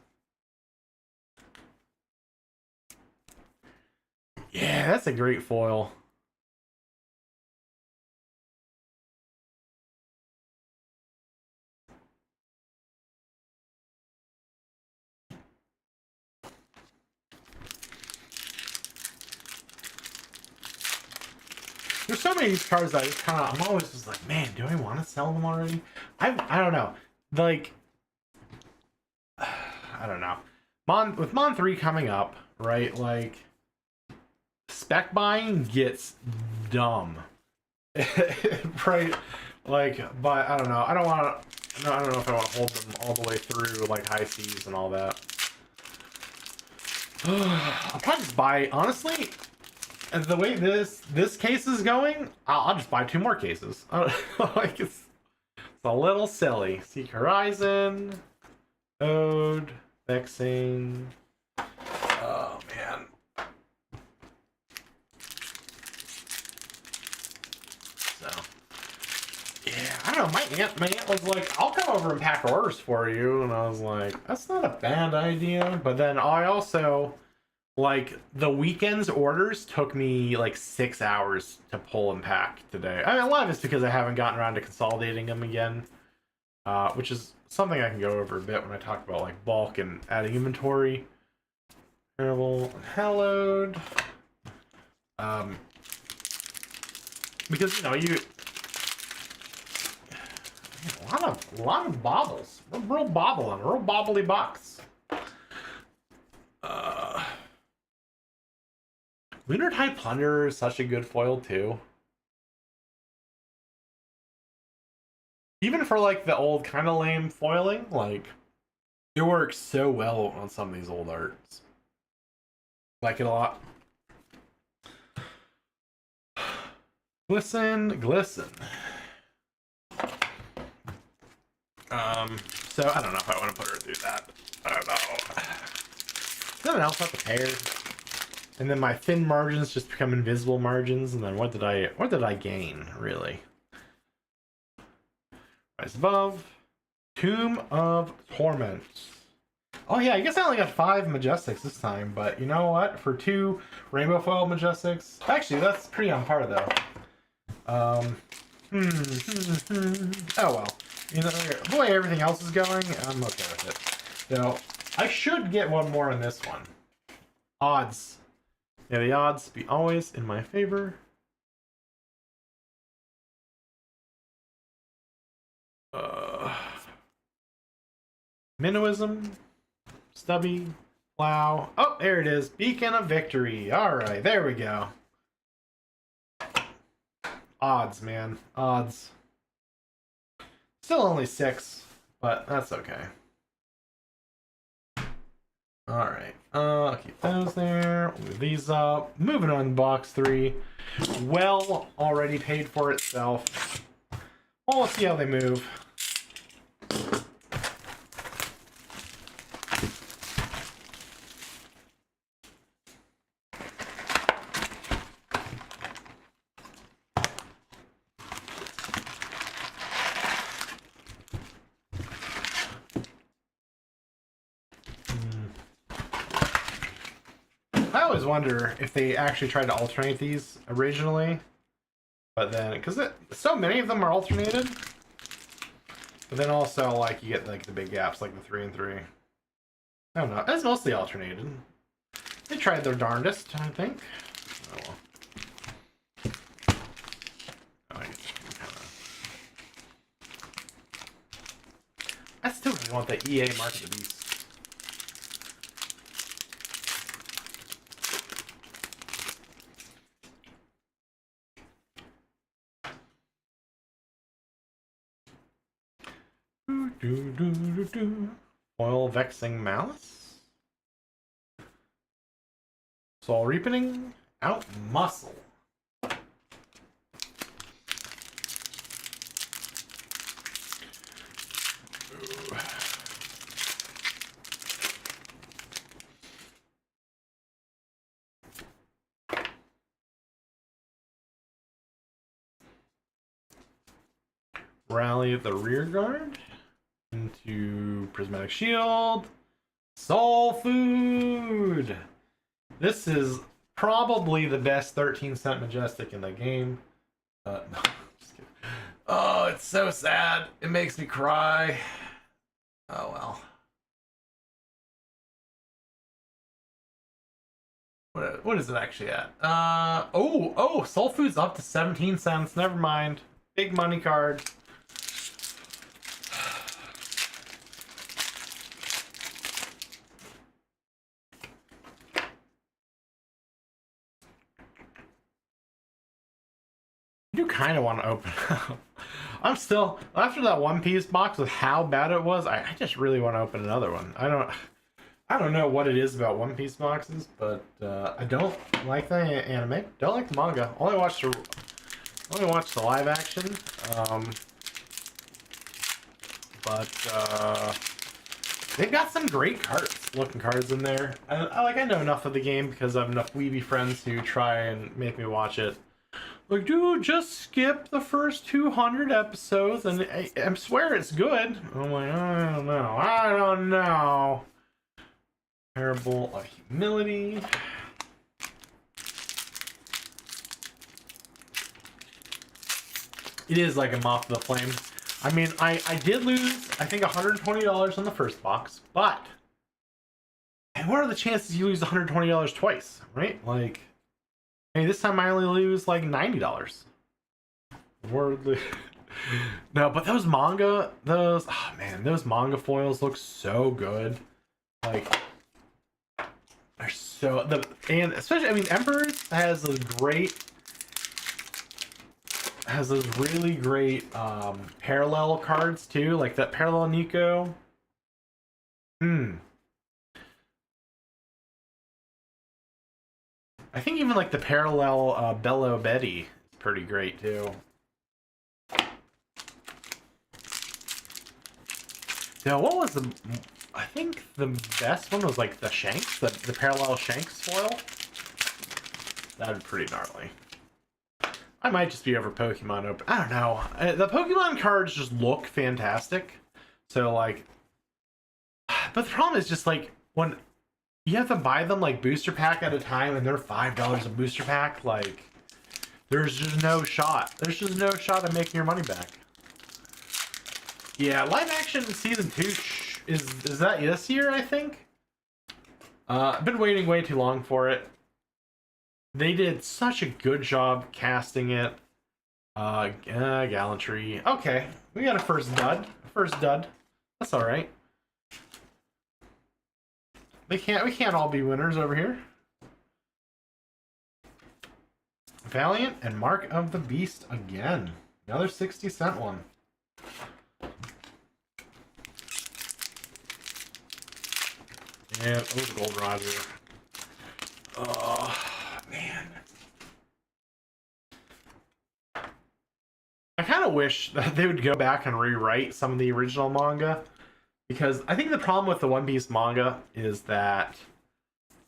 Yeah, that's a great foil. There's so many of these cards that I'm always just like, man, do I want to sell them already? I don't know. Like, I don't know. With Mon 3 coming up, right? Like, spec buying gets dumb. Right? Like, but I don't know. I don't know if I want to hold them all the way through, like, high seas and all that. I'll probably just buy, honestly, and the way this case is going, I'll just buy 2 more cases. Like it's a little silly. Seek Horizon, Ode, Vexing. Oh man. So yeah, I don't know. My aunt was like, "I'll come over and pack orders for you," and I was like, "That's not a bad idea." But then I also. Like, the weekend's orders took me, like, 6 hours to pull and pack today. I mean, a lot of it's because I haven't gotten around to consolidating them again. Which is something I can go over a bit when I talk about, like, bulk and adding inventory. Terrible. Hallowed. Because, you know, a lot of bobbles. Real bobbling. Real bobbly box. Lunar Tide Plunderer is such a good foil too. Even for like the old kind of lame foiling, like it works so well on some of these old arts. Like it a lot. Glisten. So I don't know if I want to put her through that. I don't know. Something else have to pay her. And then my thin margins just become invisible margins, and then what did I gain, really? Rise Above. Tomb of Torment. Oh yeah, I guess I only got 5 Majestics this time, but you know what? For 2 Rainbow Foil Majestics... Actually, that's pretty on par, though. Oh well. You know, the way everything else is going, I'm okay with it. So, I should get one more on this one. Odds. Yeah, the odds be always in my favor. Minnowism, Stubby, Plow. Oh, there it is. Beacon of Victory. Alright, there we go. Odds, man. Odds. Still only 6, but that's okay. Alright, I'll keep those there. Move these up. Moving on to box 3. Well, already paid for itself. Well, let's see how they move. I always wonder if they actually tried to alternate these originally, but then because so many of them are alternated, but then also like you get like the big gaps like the 3 and 3. I don't know. It's mostly alternated. They tried their darndest, I think. Oh well. I still really want the EA Mark of the Beast. Foil Vexing Malice. Soul Reapening. Out Muscle. Rally the Rearguard into Prismatic Shield. Soul Food. This is probably the best 13-cent Majestic in the game. No, just kidding. Oh, it's so sad. It makes me cry. Oh well. What is it actually at? Oh, Soul Food's up to 17 cents. Never mind. Big money card. I do kind of want to open up. I'm still, after that One Piece box with how bad it was, I just really want to open another one. I don't know what it is about One Piece boxes, but I don't like the anime, don't like the manga. Only watch the live action. But they've got some great looking cards in there. I know enough of the game because I have enough weeby friends who try and make me watch it. Like, dude, just skip the first 200 episodes, and I swear it's good. I'm like, I don't know. Parable of Humility. It is like a Moth of the Flame. I mean, I did lose, I think, $120 on the first box, but... And what are the chances you lose $120 twice, right? Like... Hey, this time I only lose like $90. Wordly. No, but those manga, those manga foils look so good. Like, they're so and especially, I mean, Emperors has those really great parallel cards too, like that Parallel Nico. I think even like the parallel Bello Betty is pretty great too. Now, what was I think the best one was like the Shanks, the parallel Shanks foil. That'd be pretty gnarly. I might just be over Pokemon open. I don't know. The Pokemon cards just look fantastic. So like, but the problem is just like when you have to buy them like booster pack at a time, and they're $5 a booster pack. Like, there's just no shot. There's just no shot at making your money back. Yeah, live action season 2 is that this year? I think. I've been waiting way too long for it. They did such a good job casting it. Gallantry. Okay, we got a first dud. That's all right. We can't all be winners over here. Valiant and Mark of the Beast again. Another 60-cent one. And the Gold Roger. Oh man. I kind of wish that they would go back and rewrite some of the original manga. Because I think the problem with the One Piece manga is that,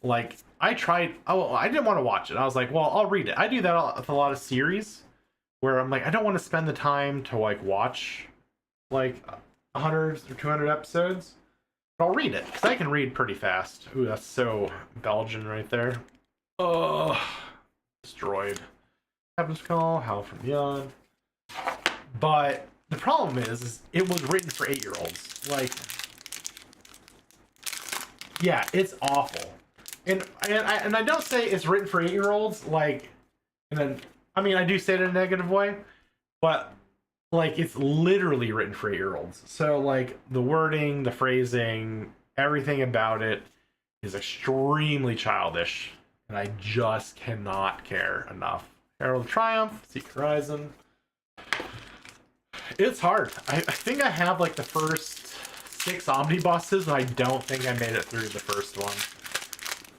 like, I didn't want to watch it. I was like, well, I'll read it. I do that with a lot of series where I'm like, I don't want to spend the time to, like, watch, like, 100 or 200 episodes. But I'll read it, because I can read pretty fast. Ooh, that's so Belgian right there. Oh, destroyed. Captain's Call, Howl from Beyond. But... the problem is it was written for 8-year-olds. Like, yeah, it's awful. And I don't say it's written for 8-year-olds, like, and then, I mean, I do say it in a negative way, but, like, it's literally written for 8-year-olds. So, like, the wording, the phrasing, everything about it is extremely childish, and I just cannot care enough. Herald of Triumph, Secret Horizon. It's hard. I think I have like the first 6 omnibuses, and I don't think I made it through the first one.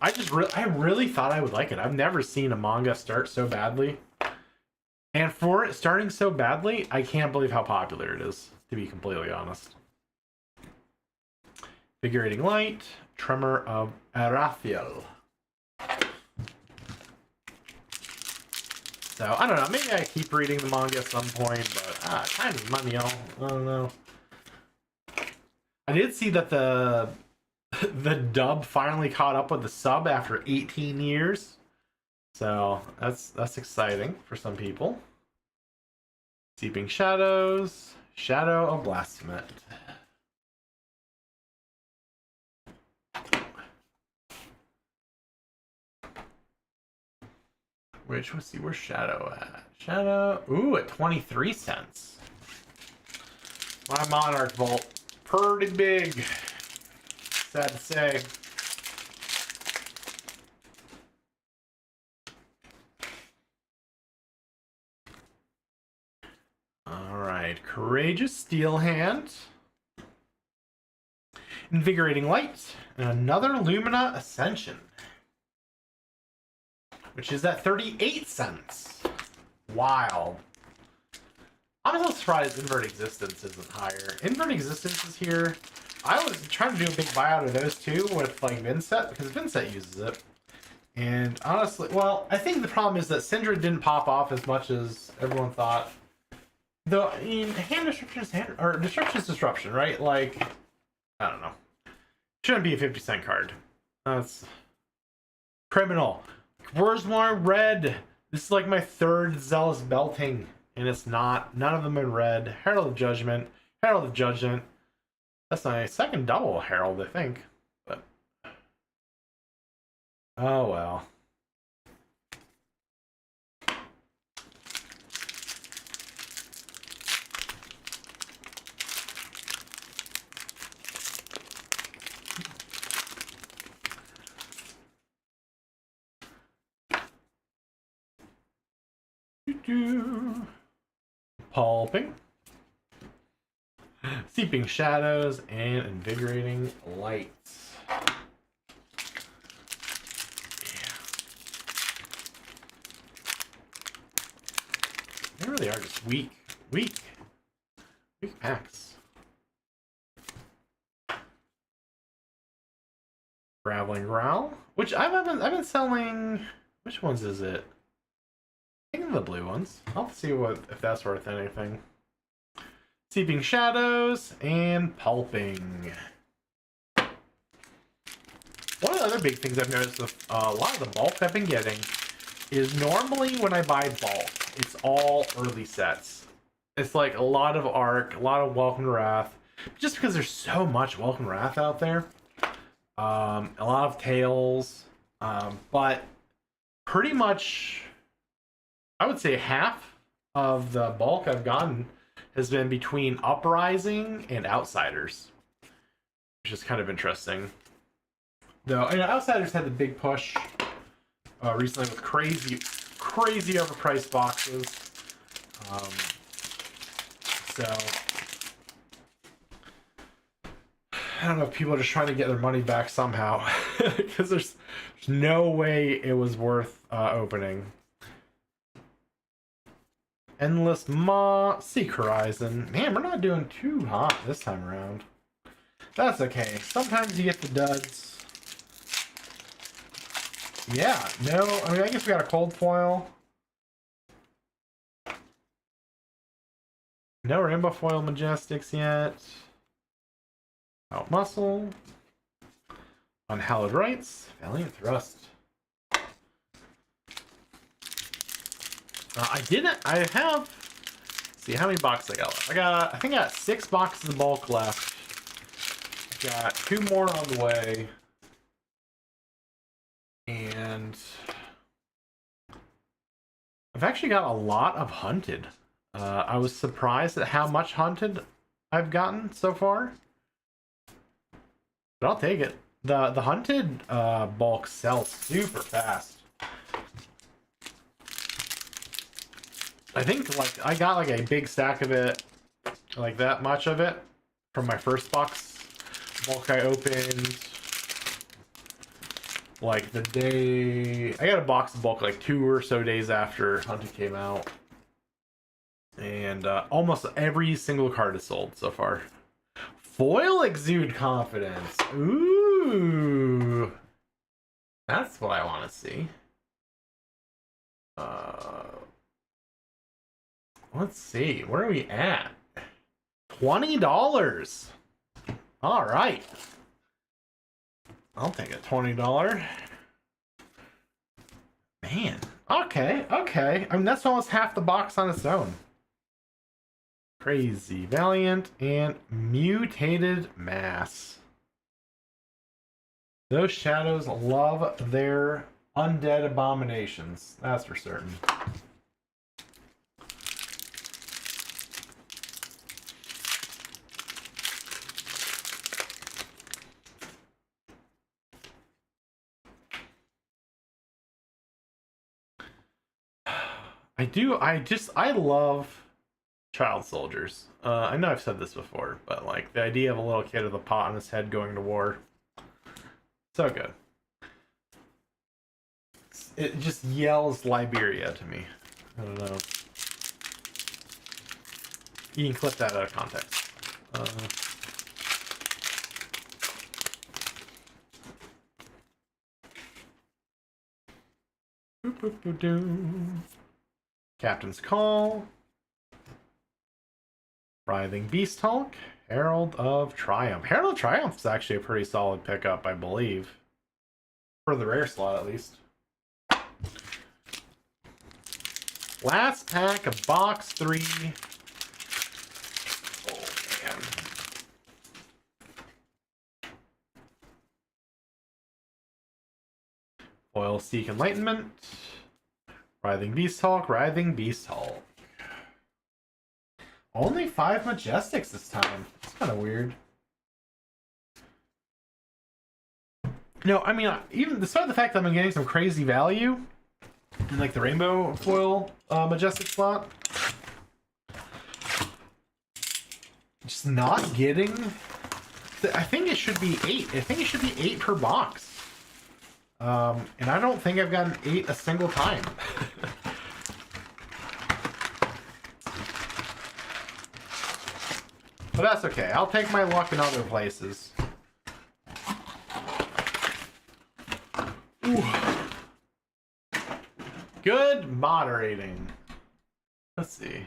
I really thought I would like it. I've never seen a manga start so badly. And for it starting so badly, I can't believe how popular it is, to be completely honest. Figurating Light, Tremor of Arathiel. So, I don't know, maybe I keep reading the manga at some point, but time is money, y'all. I don't know. I did see that the dub finally caught up with the sub after 18 years. So, that's exciting for some people. Seeping Shadows, Shadow of Blasphemous. Let's see, where's Shadow at? Shadow, ooh, at 23 cents. My Monarch Vault, pretty big. Sad to say. Alright, Courageous Steel Hand. Invigorating Light, and another Lumina Ascension, which is at 38 cents. Wild. I'm a little surprised Invert Existence isn't higher. Invert Existence is here. I was trying to do a big buyout of those two with like Vinset, because Vinset uses it. And honestly, well, I think the problem is that Syndra didn't pop off as much as everyone thought. Though, I mean, Hand Disruption is Disruption is Disruption, right? Like, I don't know. Shouldn't be a 50-cent card. That's criminal. Where's my red? This is like my third Zealous Belting, and it's not. None of them in red. Herald of Judgment. Herald of Judgment. That's my second double Herald, I think. But oh well. Pulping. Seeping Shadows and Invigorating Lights. Yeah. They really are just weak packs. Graveling Growl, which I've been selling. Which ones is it? I think the blue ones. I'll see if that's worth anything. Seeping Shadows and Pulping. One of the other big things I've noticed with a lot of the bulk I've been getting is normally when I buy bulk, it's all early sets. It's like a lot of Arc, a lot of Welcome to Wrath, just because there's so much Welcome to Wrath out there. A lot of Tails, but pretty much, I would say half of the bulk I've gotten has been between Uprising and Outsiders, which is kind of interesting. Though, and Outsiders had the big push recently with crazy overpriced boxes. So I don't know if people are just trying to get their money back somehow, because there's no way it was worth opening. Endless Maw, Seek Horizon. Man, we're not doing too hot this time around. That's okay. Sometimes you get the duds. Yeah, no, I mean, I guess we got a cold foil. No Rainbow Foil Majestics yet. Out Muscle. Unhallowed Rites. Valiant Thrust. I have, let's see how many boxes I got left. I think I got 6 boxes of bulk left. I got 2 more on the way. And I've actually got a lot of Hunted. I was surprised at how much Hunted I've gotten so far. But I'll take it. The Hunted bulk sells super fast. I think like I got like a big stack of it like that much of it from my first box bulk I opened. Like the day I got a box of bulk like 2 or so days after Hunted came out, and almost every single card is sold so far. Foil Exude Confidence. Ooh, that's what I want to see. Let's see, where are we at? $20. All right, I'll take a $20. Man, okay. I mean, that's almost half the box on its own. Crazy Valiant and Mutated Mass. Those shadows love their undead abominations. That's for certain. I love child soldiers. I know I've said this before, but like the idea of a little kid with a pot on his head going to war. So good. It just yells Liberia to me. I don't know. You can clip that out of context. Captain's Call. Writhing Beast Hulk. Herald of Triumph. Herald of Triumph is actually a pretty solid pickup, I believe. For the rare slot, at least. Last pack of box 3. Oh, man. Foil Seek Enlightenment. Writhing Beast Hulk. Writhing Beast Hulk. Only 5 Majestics this time. It's kind of weird. No, I mean, even despite the fact that I'm getting some crazy value in like the Rainbow Foil Majestic slot, just not getting. I think it should be 8. I think it should be 8 per box. And I don't think I've gotten 8 a single time. But that's okay. I'll take my luck in other places. Ooh. Good moderating. Let's see.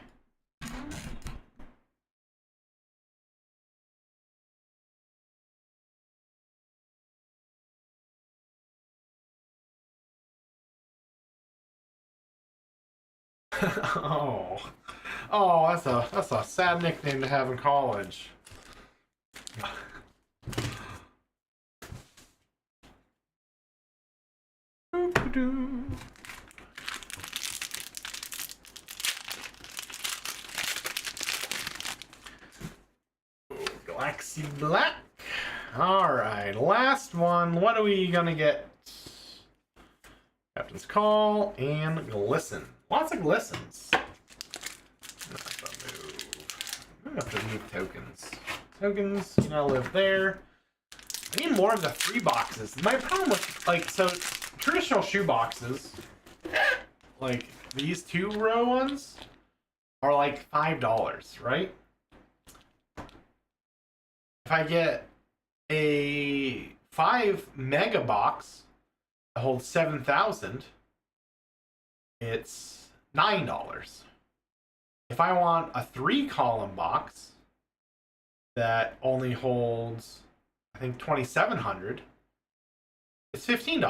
Oh, that's a sad nickname to have in college. Galaxy Black. All right, last one. What are we gonna get? Captain's Call and Glisten. Lots of glistens. I'm gonna have to move tokens. Tokens, you know, live there. I need more of the 3 boxes. My problem with, like, so traditional shoe boxes, like these 2-row ones, are like $5, right? If I get a 5 mega box that holds 7,000, it's $9. If I want a 3-column box that only holds, I think, 2,700, it's $15.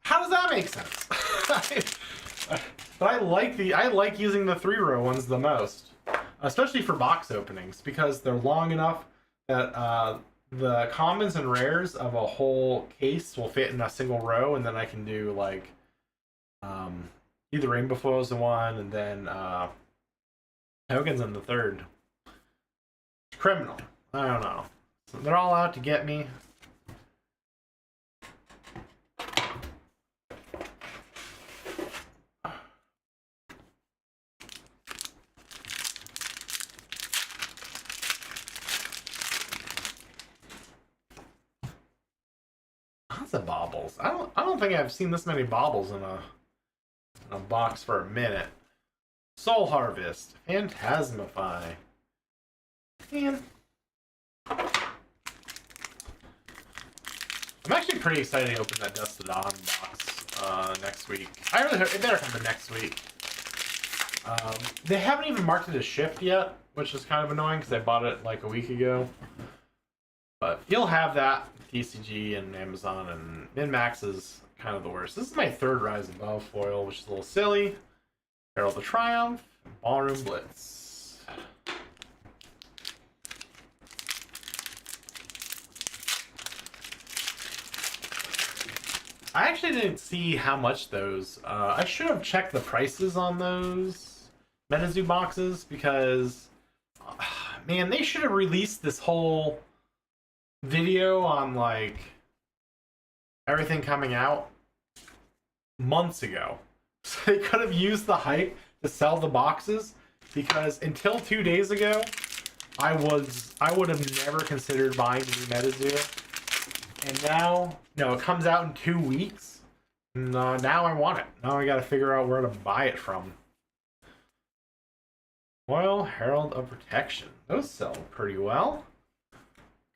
How does that make sense? But I like using the 3-row ones the most, especially for box openings, because they're long enough that the commons and rares of a whole case will fit in a single row, and then I can do like either Rainbow Foils in one, and then tokens in the third. It's criminal. I don't know. So they're all out to get me. of baubles. I don't think I've seen this many baubles in a box for a minute. Soul Harvest, Phantasmify. Man. I'm actually pretty excited to open that Dust to Dawn box next week. I really hope it better come to next week. They haven't even marked it as shipped yet, which is kind of annoying because I bought it like a week ago. But you'll have that. TCG and Amazon, and Min-Max is kind of the worst. This is my third Rise Above foil, which is a little silly. Herald of Triumph, Ballroom Blitz. I actually didn't see how much those. I should have checked the prices on those MetaZoo boxes because, man, they should have released this whole video on like everything coming out months ago. So they could have used the hype to sell the boxes, because until 2 days ago, I would have never considered buying the new MetaZoo. And now, no, it comes out in 2 weeks. And now I want it. Now I gotta figure out where to buy it from. Foil Herald of Protection. Those sell pretty well.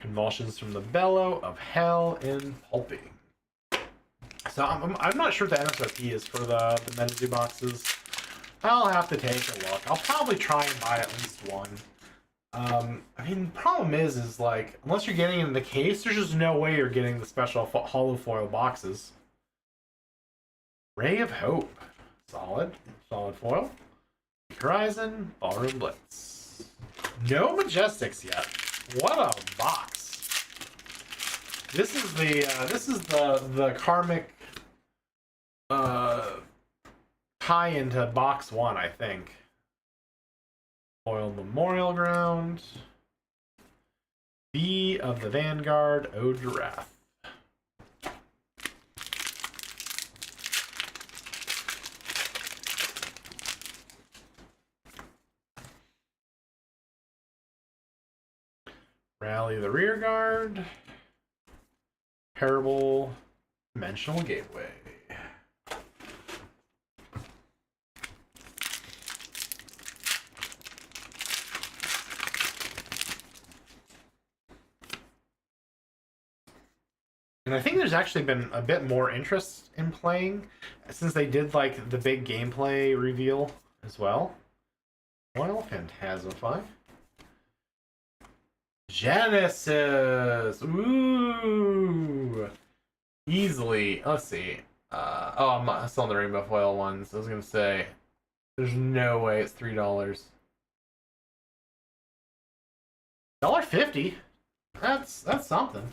Convulsions from the Bellow of Hell in Pulping. So I'm not sure what the MSRP is for the MetaZoo boxes. I'll have to take a look. I'll probably try and buy at least one. I mean, the problem is like, unless you're getting it in the case, there's just no way you're getting the special hollow foil boxes. Ray of Hope. Solid foil. Horizon, Ballroom Blitz. No Majestics yet. What a box! This is the karmic tie into box 1, I think. Foil Memorial Ground. B of the Vanguard, Ode to Wrath. Rally the Rear Guard. Parable Dimensional Gateway. And I think there's actually been a bit more interest in playing since they did like the big gameplay reveal as well. Well, Phantasmify. Genesis! Ooh! Easily. Let's see. Oh, I'm still on the Rainbow Foil ones. I was gonna say, there's no way it's $3. $1.50? That's something.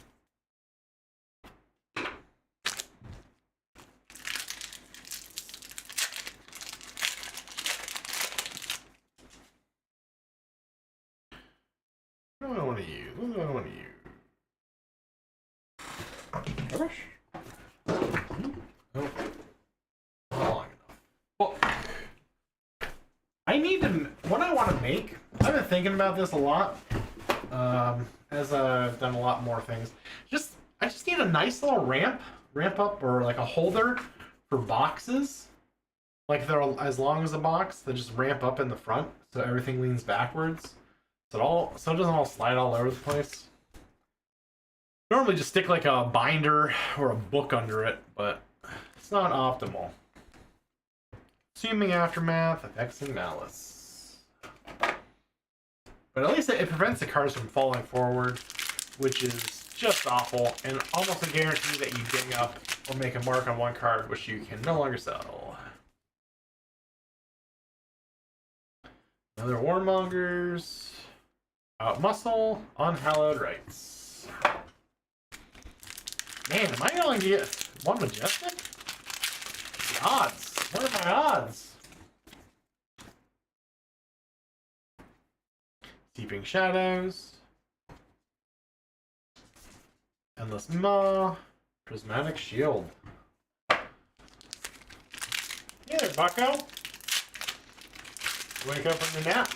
What do I want to use? What do I want to use? Rubbish? Nope. Not long enough. Well, I need to. What I want to make. I've been thinking about this a lot. As I've done a lot more things. I just need a nice little ramp up, or like a holder for boxes. Like they're as long as a box. They just ramp up in the front, so everything leans backwards. So it doesn't all slide all over the place. Normally just stick like a binder or a book under it, but it's not optimal. Assuming Aftermath, Vexing Malice. But at least it prevents the cards from falling forward, which is just awful, and almost a guarantee that you ding up or make a mark on one card, which you can no longer sell. Another Warmongers. Muscle, Unhallowed Rites. Man, am I going to get one Majestic? The odds. What are my odds? Deeping Shadows. Endless Maw. Prismatic Shield. Hey there, bucko. Wake up from the nap.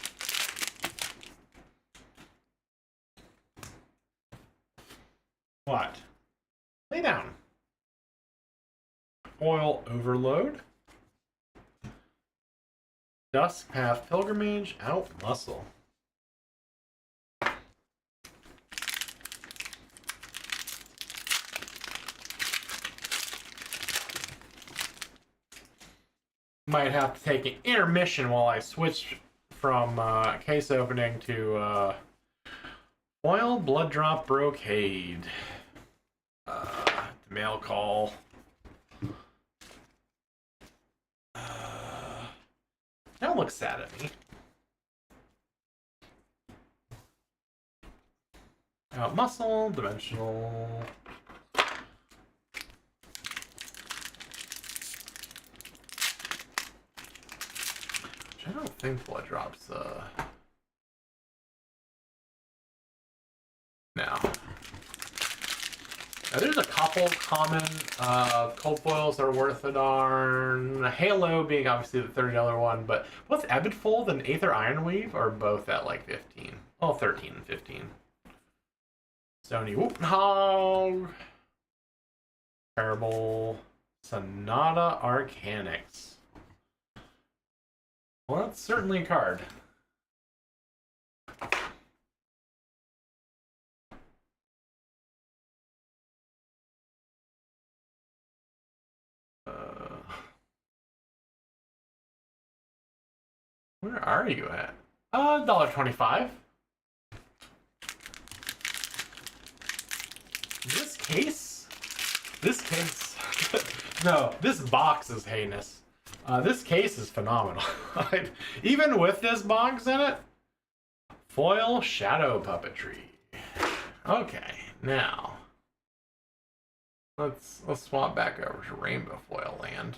What? Lay down. Foil Overload. Duskpath Pilgrimage, Out Muscle. Might have to take an intermission while I switch from case opening to Foil Blood Drop Brocade. Mail call. Don't look sad at me. Out Muscle, Dimensional. Which I don't think blood drops. No. Now, there's a couple common cold foils that are worth a darn. Halo being obviously the $30 one, but both Ebonfold and Aether Ironweave are both at like 15. Well, 13 and 15. Stony Whoopnhog. Terrible. Sonata Arcanix. Well, that's certainly a card. Where are you at? $1.25. This case? This case? No, this box is heinous. This case is phenomenal. Even with this box in it, foil shadow puppetry. Okay, now let's swap back over to Rainbow Foil Land.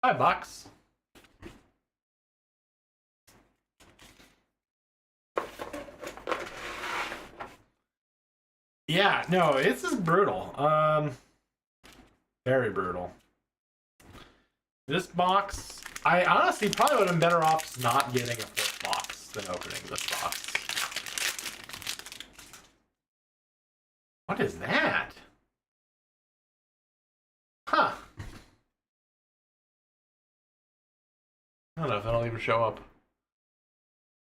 $5. Yeah, no, it's just brutal. Very brutal. This box, I honestly probably would have been better off not getting a fourth box than opening this box. What is that? Huh. I don't know if that'll even show up.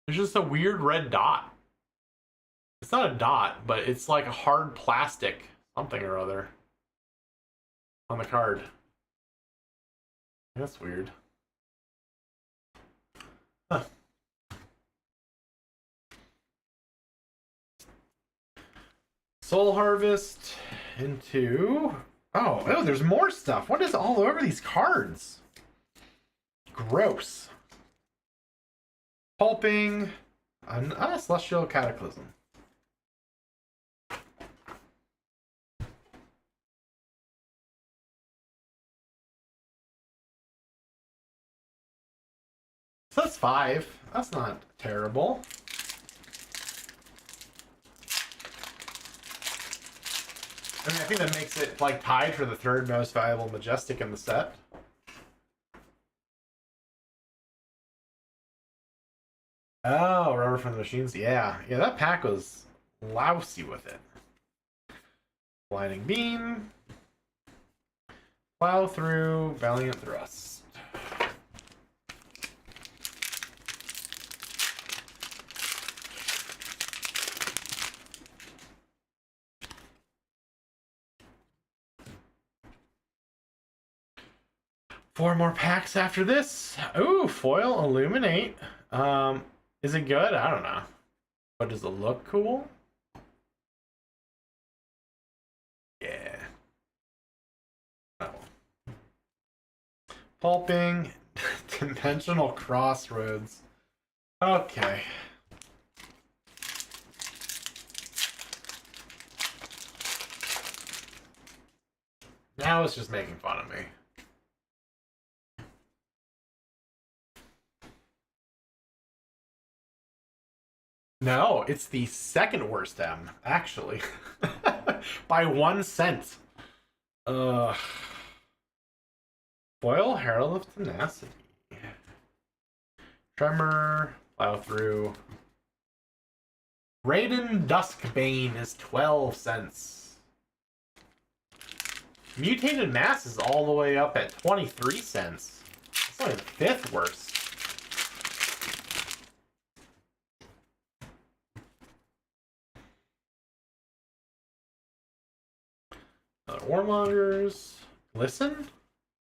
There's just a weird red dot. It's not a dot, but it's like a hard plastic something or other on the card. That's weird. Huh. Soul Harvest into... Oh, there's more stuff. What is all over these cards? Gross. Pulping. Celestial Cataclysm. So that's 5. That's not terrible. I mean, I think that makes it like tied for the third most valuable Majestic in the set. Oh, Rubber from the Machines. Yeah, that pack was lousy with it. Blinding Beam. Plow Through. Valiant Thrust. Four more packs after this. Ooh, Foil Illuminate. Is it good? I don't know. But does it look cool? Yeah. Oh. Pulping. Dimensional Crossroads. Okay. Now it's just making fun of me. No, it's the second worst M, actually. By 1 cent. Foil Herald of Tenacity. Tremor. Plow Through. Raiden Duskbane is 12 cents. Mutated Mass is all the way up at 23 cents. It's only the fifth worst. Another Warmongers. Listen.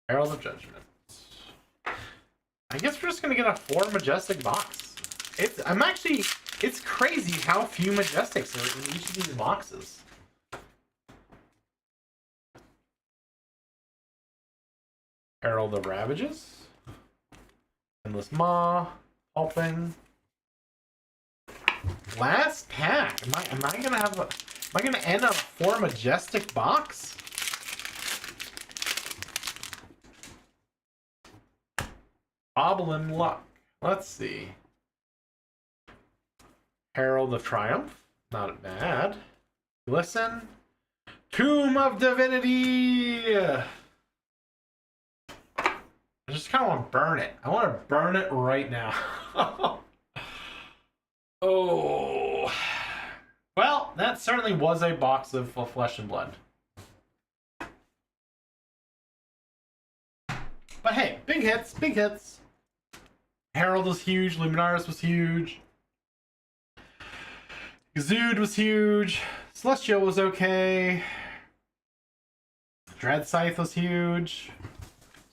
Herald of Judgment. I guess we're just gonna get a 4 Majestic box. It's crazy how few Majestics are in each of these boxes. Herald of Ravages. Endless Maw. Pulping. Last pack. Am I gonna end on a 4 Majestic box? Bobbling Luck. Let's see. Herald of Triumph. Not bad. Listen. Tomb of Divinity. I just kind of want to burn it. I want to burn it right now. Oh. Well, that certainly was a box of Flesh and Blood. But hey, big hits, big hits. Herald was huge. Luminaris was huge. Exude was huge. Celestial was okay. Dread Scythe was huge.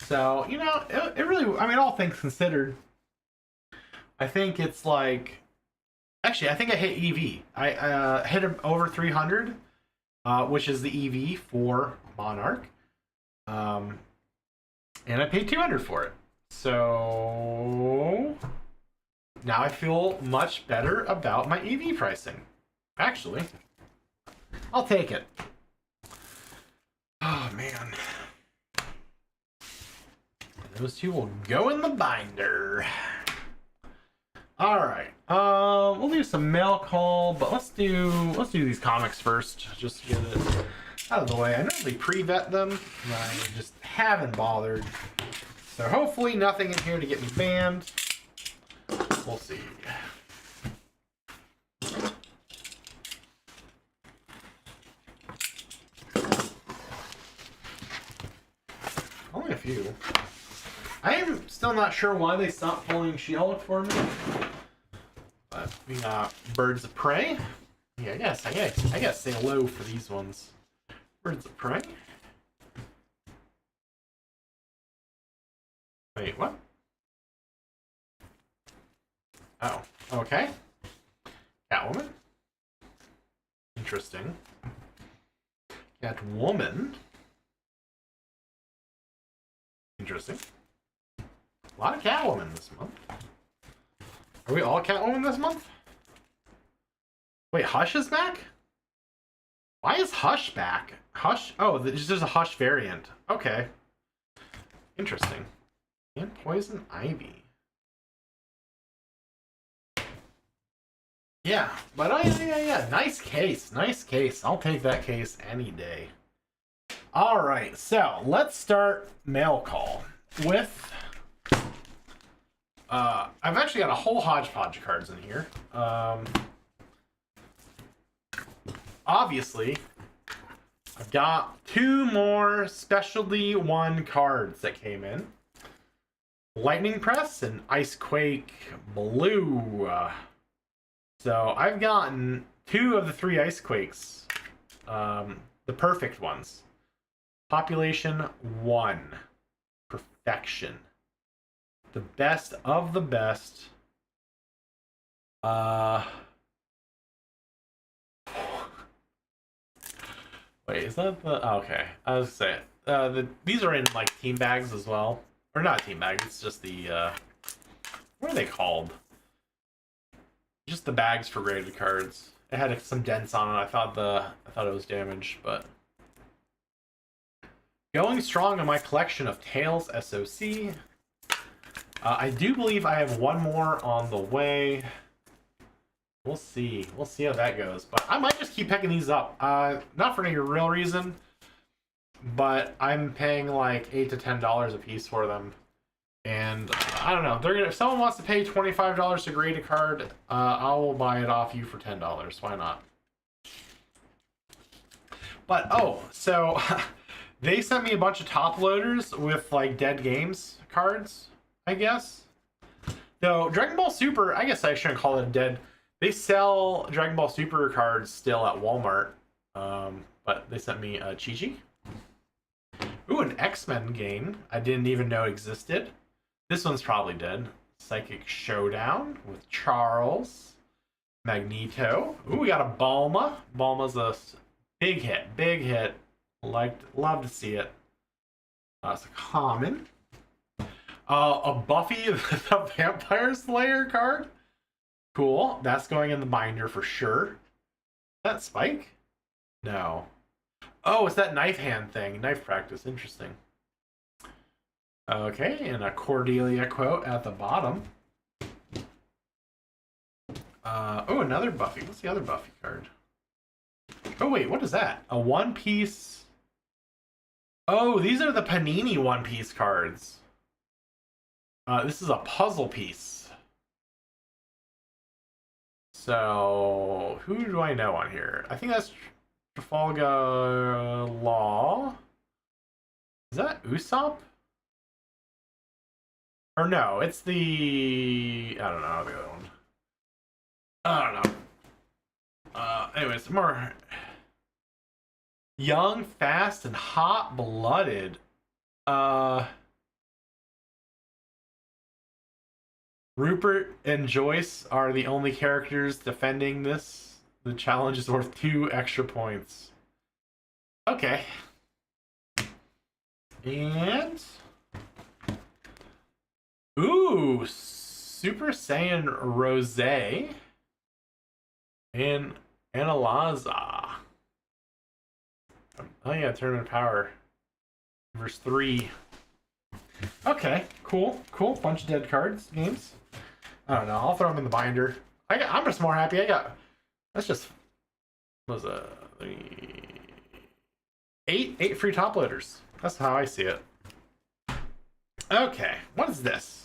So, you know, it really, I mean, all things considered, I think it's like, actually, I think I hit EV. I hit over 300, which is the EV for Monarch. And I paid 200 for it. So now I feel much better about my EV pricing. Actually, I'll take it. Oh man. Those two will go in the binder. Alright. We'll do some mail call, but let's do these comics first, just to get it out of the way. I normally pre-vet them, and I just haven't bothered. So hopefully nothing in here to get me banned. We'll see. Only a few. I am still not sure why they stopped pulling She-Hulk for me. But we got Birds of Prey. Yeah, I gotta say hello for these ones. Birds of Prey. Wait, what? Oh, okay. Catwoman. Interesting. Catwoman. Interesting. A lot of Catwoman this month. Are we all Catwoman this month? Wait, Hush is back? Why is Hush back? Hush? Oh, there's a Hush variant. Okay. Interesting. And Poison Ivy. Yeah, but oh yeah. Nice case. Nice case. I'll take that case any day. Alright, so let's start mail call with I've actually got a whole hodgepodge of cards in here. Obviously, I've got 2 more Specialty 1 cards that came in. Lightning Press and Icequake Blue. So I've gotten 2 of the 3 Icequakes. The perfect ones. Population 1. Perfection. The best of the best. Wait, is that the... Oh, okay. I was gonna say, these are in, like, team bags as well. Or not team bags, it's just the, what are they called? Just the bags for graded cards. It had some dents on it. I thought it was damaged, but... Going strong on my collection of Tails SOC. I do believe I have 1 more on the way. We'll see. We'll see how that goes. But I might just keep picking these up. Not for any real reason, but I'm paying like $8 to $10 a piece for them. And I don't know. If someone wants to pay $25 to grade a card, I will buy it off you for $10. Why not? But oh, so They sent me a bunch of top loaders with like Dead Games cards, I guess. Though Dragon Ball Super, I guess I shouldn't call it dead. They sell Dragon Ball Super cards still at Walmart. But they sent me Chi-Chi. Ooh, an X-Men game I didn't even know existed. This one's probably dead. Psychic Showdown with Charles. Magneto. Ooh, we got a Bulma. Bulma's a big hit. Big hit. Love to see it. It's a common. A Buffy the Vampire Slayer card. Cool. That's going in the binder for sure. Is that Spike? No. Oh, it's that knife hand thing. Knife practice. Interesting. Okay, and a Cordelia quote at the bottom. Oh, another Buffy. What's the other Buffy card? Oh, wait, what is that? A One Piece. Oh, these are the Panini One Piece cards. This is a puzzle piece. So, who do I know on here? I think that's Trafalgar Law. Is that Usopp? Or no, it's the... I don't know the other one. I don't know. Anyways, more... Young, fast, and hot-blooded. Rupert and Joyce are the only characters defending this. The challenge is worth 2 extra points. Okay. And... Ooh, Super Saiyan Rose and Analaza. Oh yeah, Tournament Power. Verse 3. Okay, cool. Bunch of dead cards, games. I don't know, I'll throw them in the binder. I'm just more happy I got... That's just... What was eight free top loaders. That's how I see it. Okay, what is this?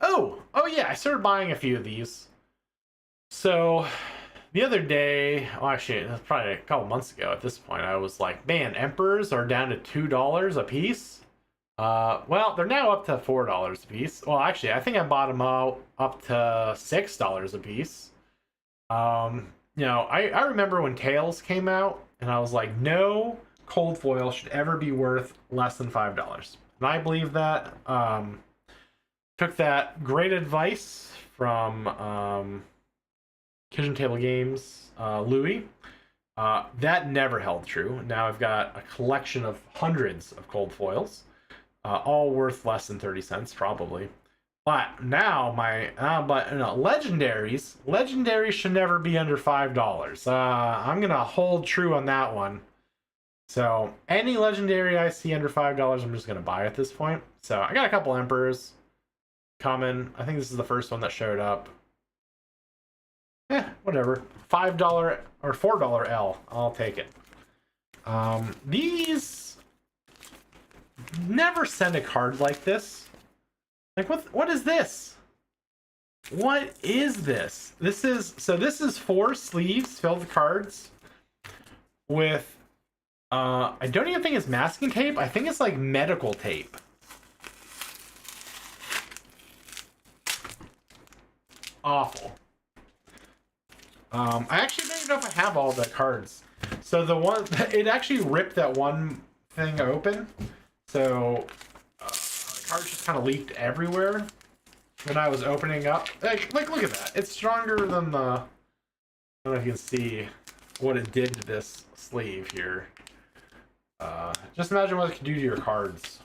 Oh yeah, I started buying a few of these. So, the other day, well actually, that's probably a couple months ago at this point, I was like, man, Emperors are down to $2 a piece. Well, they're now up to $4 a piece. Well, actually, I think I bought them out up to $6 a piece. You know, I remember when Tails came out, and I was like, no cold foil should ever be worth less than $5. And I believe that. Took that great advice from Kitchen Table Games, Louis. That never held true. Now I've got a collection of hundreds of cold foils, all worth less than 30 cents probably. But now legendaries should never be under $5. I'm gonna hold true on that one. So any legendary I see under $5, I'm just gonna buy at this point. So I got a couple Emperors. Common. I think this is the first one that showed up. Whatever. $5 or $4 L. I'll take it. These never send a card like this. Like what is this? What is this? This is 4 sleeves filled with cards with I don't even think it's masking tape. I think it's like medical tape. Awful. I actually don't even know if I have all the cards. So the one, it actually ripped that one thing open. So the cards just kind of leaked everywhere when I was opening up. Like look at that. It's stronger than the, I don't know if you can see what it did to this sleeve here. Just imagine what it can do to your cards.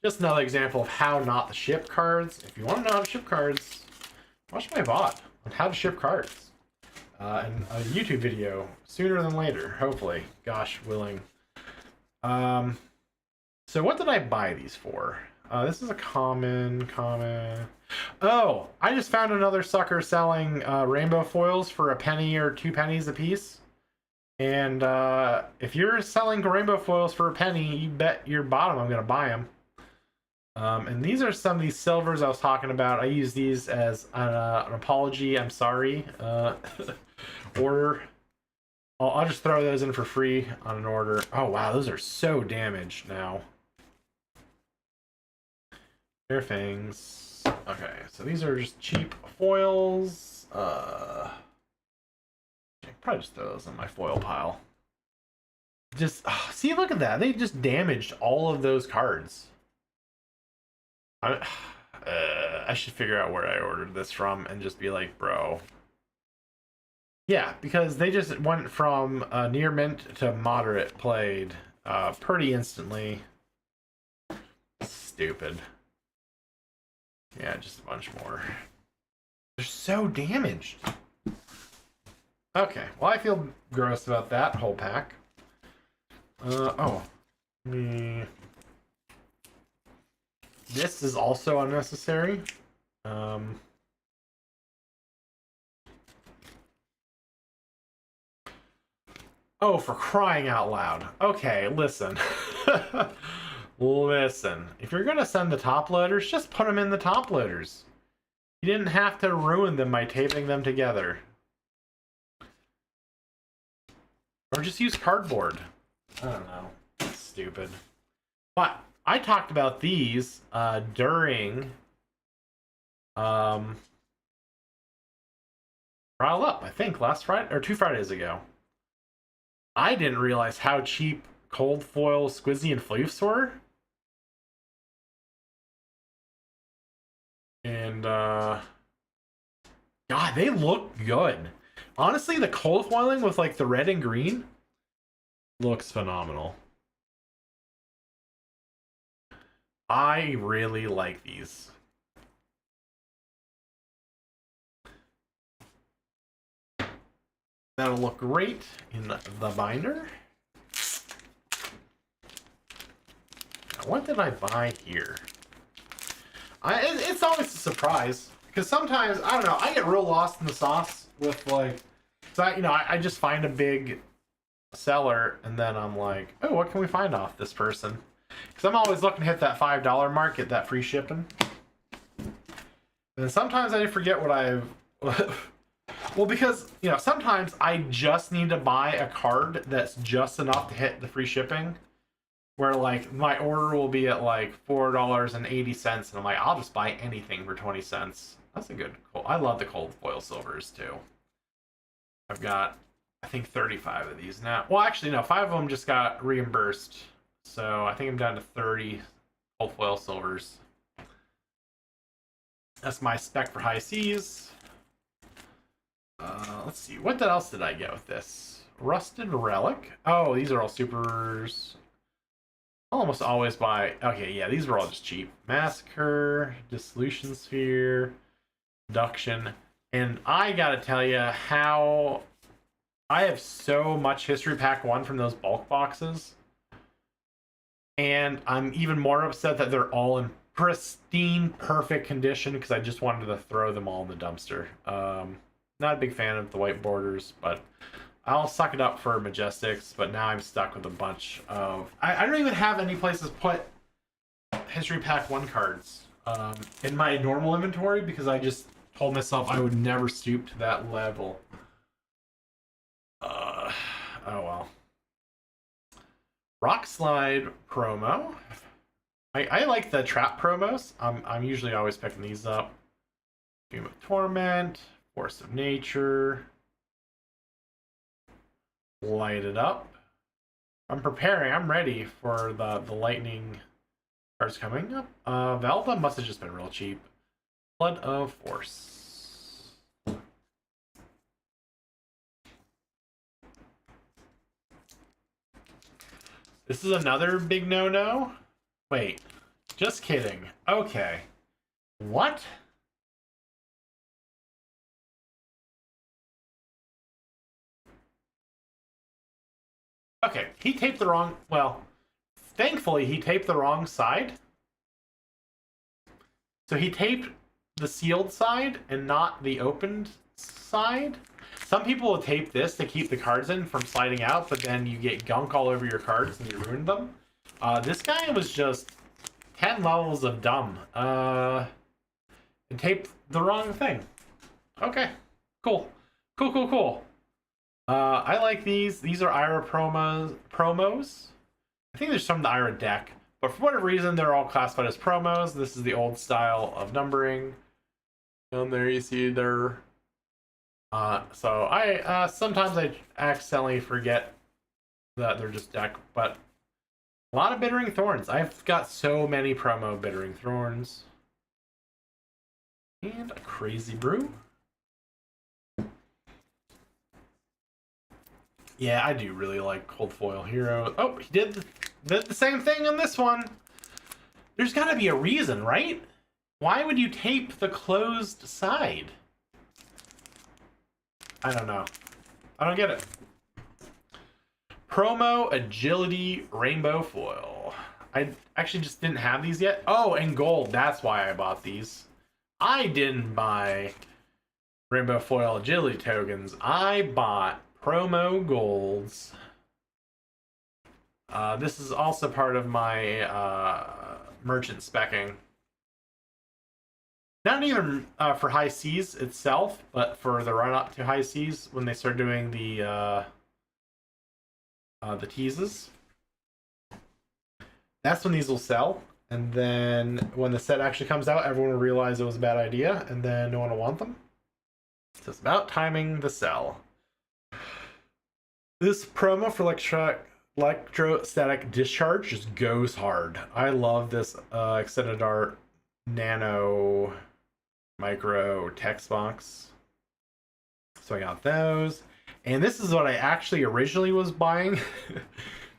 Just another example of how not to ship cards. If you want to know how to ship cards, watch my VOD on how to ship cards. And a YouTube video sooner than later, hopefully. Gosh willing. So what did I buy these for? This is a common. Oh, I just found another sucker selling rainbow foils for a penny or 2 pennies a piece. And if you're selling rainbow foils for a penny, you bet your bottom I'm going to buy them. And these are some of these silvers I was talking about. I use these as an apology. I'm sorry. Order. I'll just throw those in for free on an order. Oh wow, those are so damaged now. Their fangs. Okay, so these are just cheap foils. Probably just throw those in my foil pile. Just see, look at that. They just damaged all of those cards. I should figure out where I ordered this from and just be like, bro. Yeah, because they just went from near mint to moderate played pretty instantly. Stupid. Yeah, just a bunch more. They're so damaged. Okay, well, I feel gross about that whole pack. This is also unnecessary. Oh, for crying out loud. Okay, listen. Listen. If you're going to send the top loaders, just put them in the top loaders. You didn't have to ruin them by taping them together. Or just use cardboard. I don't know. It's stupid. But I talked about these during Rile Up, I think, last Friday or 2 Fridays ago. I didn't realize how cheap Cold Foil, Squizzy, and Floofs were. And God, they look good. Honestly, the cold foiling with like the red and green looks phenomenal. I really like these. That'll look great in the binder. Now, what did I buy here? It's always a surprise because sometimes, I don't know, I get real lost in the sauce with like, so I just find a big seller and then I'm like, oh, what can we find off this person? Because I'm always looking to hit that $5 mark, get that free shipping. And sometimes I forget what I've well, because sometimes I just need to buy a card that's just enough to hit the free shipping, where like my order will be at like $4.80 and I'm like, I'll just buy anything for 20 cents. That's a good I love the cold foil silvers too. I've got I think 35 of these now. Well, actually no, 5 of them just got reimbursed, so I think I'm down to 30 cold foil silvers. That's my spec for high seas. Let's see, what else did I get with this? Rusted Relic. Oh, these are all supers. I'll almost always buy. Okay, yeah, these were all just cheap. Massacre, Dissolution Sphere, Induction, and I gotta tell you how I have so much History Pack 1 from those bulk boxes, and I'm even more upset that they're all in pristine, perfect condition because I just wanted to throw them all in the dumpster. Not a big fan of the white borders, but I'll suck it up for Majestics, but now I'm stuck with a bunch of... I don't even have any places to put History Pack 1 cards in my normal inventory because I just told myself I would never stoop to that level. Oh well. Rock Slide promo. I like the trap promos. I'm usually always picking these up. Beam of Torment, Force of Nature, Light It Up. I'm preparing. I'm ready for the lightning cards coming up. Velva must have just been real cheap. Flood of Force. This is another big no-no? Wait, just kidding. Okay. What? Okay, he taped the wrong... Well, thankfully he taped the wrong side. So he taped the sealed side and not the opened side. Some people will tape this to keep the cards in from sliding out, but then you get gunk all over your cards and you ruin them. This guy was just 10 levels of dumb. And taped the wrong thing. Okay, cool. Cool. I like these. These are Ira promos. I think there's some in the Ira deck, but for whatever reason, they're all classified as promos. This is the old style of numbering. And there you see they're. So I sometimes I accidentally forget that they're just deck, but a lot of Bittering Thorns. I've got so many promo Bittering Thorns. And a Crazy Brew. Yeah, I do really like Cold Foil Hero. Oh, he did the same thing on this one. There's got to be a reason, right? Why would you tape the closed side? I don't know. I don't get it. Promo Agility Rainbow Foil. I actually just didn't have these yet. Oh, and gold. That's why I bought these. I didn't buy Rainbow Foil Agility tokens. I bought promo golds. This is also part of my merchant specking. Not even for High Seas itself, but for the run up to High Seas when they start doing the teases. That's when these will sell, and then when the set actually comes out, everyone will realize it was a bad idea, and then no one will want them. So it's about timing the sell. This promo for electrostatic discharge just goes hard. I love this extended art nano micro text box. So I got those. And this is what I actually originally was buying.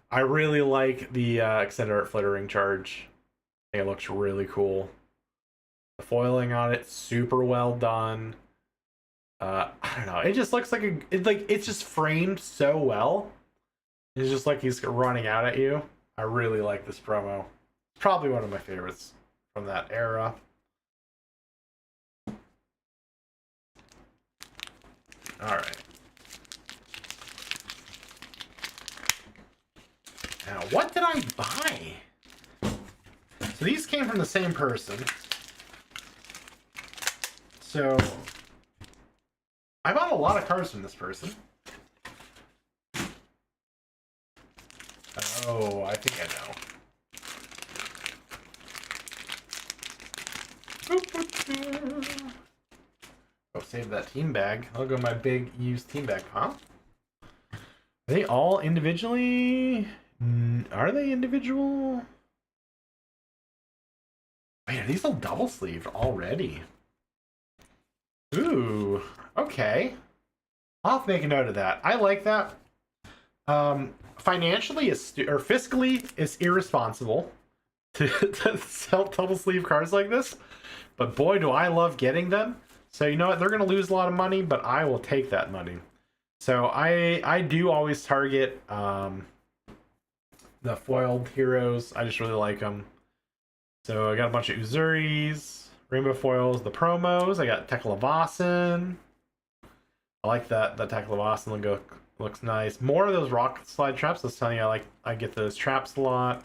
I really like the extended art flittering charge. I think it looks really cool. The foiling on it, super well done. I don't know. It just looks like it's just framed so well. It's just like he's running out at you. I really like this promo. Probably one of my favorites from that era. All right. Now, what did I buy? So these came from the same person. So I bought a lot of cards from this person. Oh, I think I know. Oh, save that team bag. I'll go my big used team bag pile. Are they all individually? Are they individual? Wait, are these all double sleeved already? Ooh, okay. I'll have to make a note of that. I like that. Financially or fiscally, it's irresponsible to sell double sleeve cards like this. But boy, do I love getting them. So you know what? They're going to lose a lot of money, but I will take that money. So I do always target the foiled heroes. I just really like them. So I got a bunch of Uzuris, Rainbow Foils, the promos. I got Teklevasin. I like that. The Teklevasin looks nice. More of those rock slide traps. I was telling you, I get those traps a lot.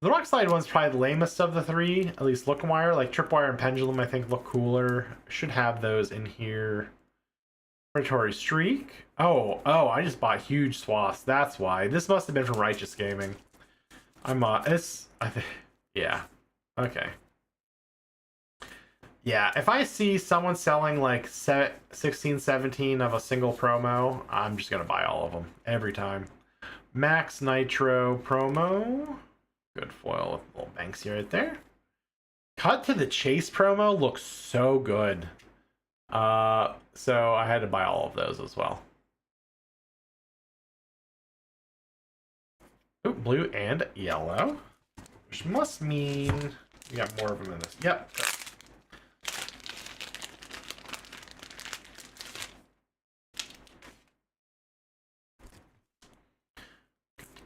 The rock slide one's probably the lamest of the three, at least looking wire. Like Tripwire and Pendulum, I think look cooler. Should have those in here. Predatory Streak. Oh, I just bought huge swaths. That's why. This must have been from Righteous Gaming. Yeah. Okay. Yeah, if I see someone selling like 16, 17 of a single promo, I'm just going to buy all of them every time. Max Nitro promo. Good foil with little Banksy right there. Cut to the Chase promo looks so good. So I had to buy all of those as well. Ooh, blue and yellow. Which must mean we got more of them in this. Yep.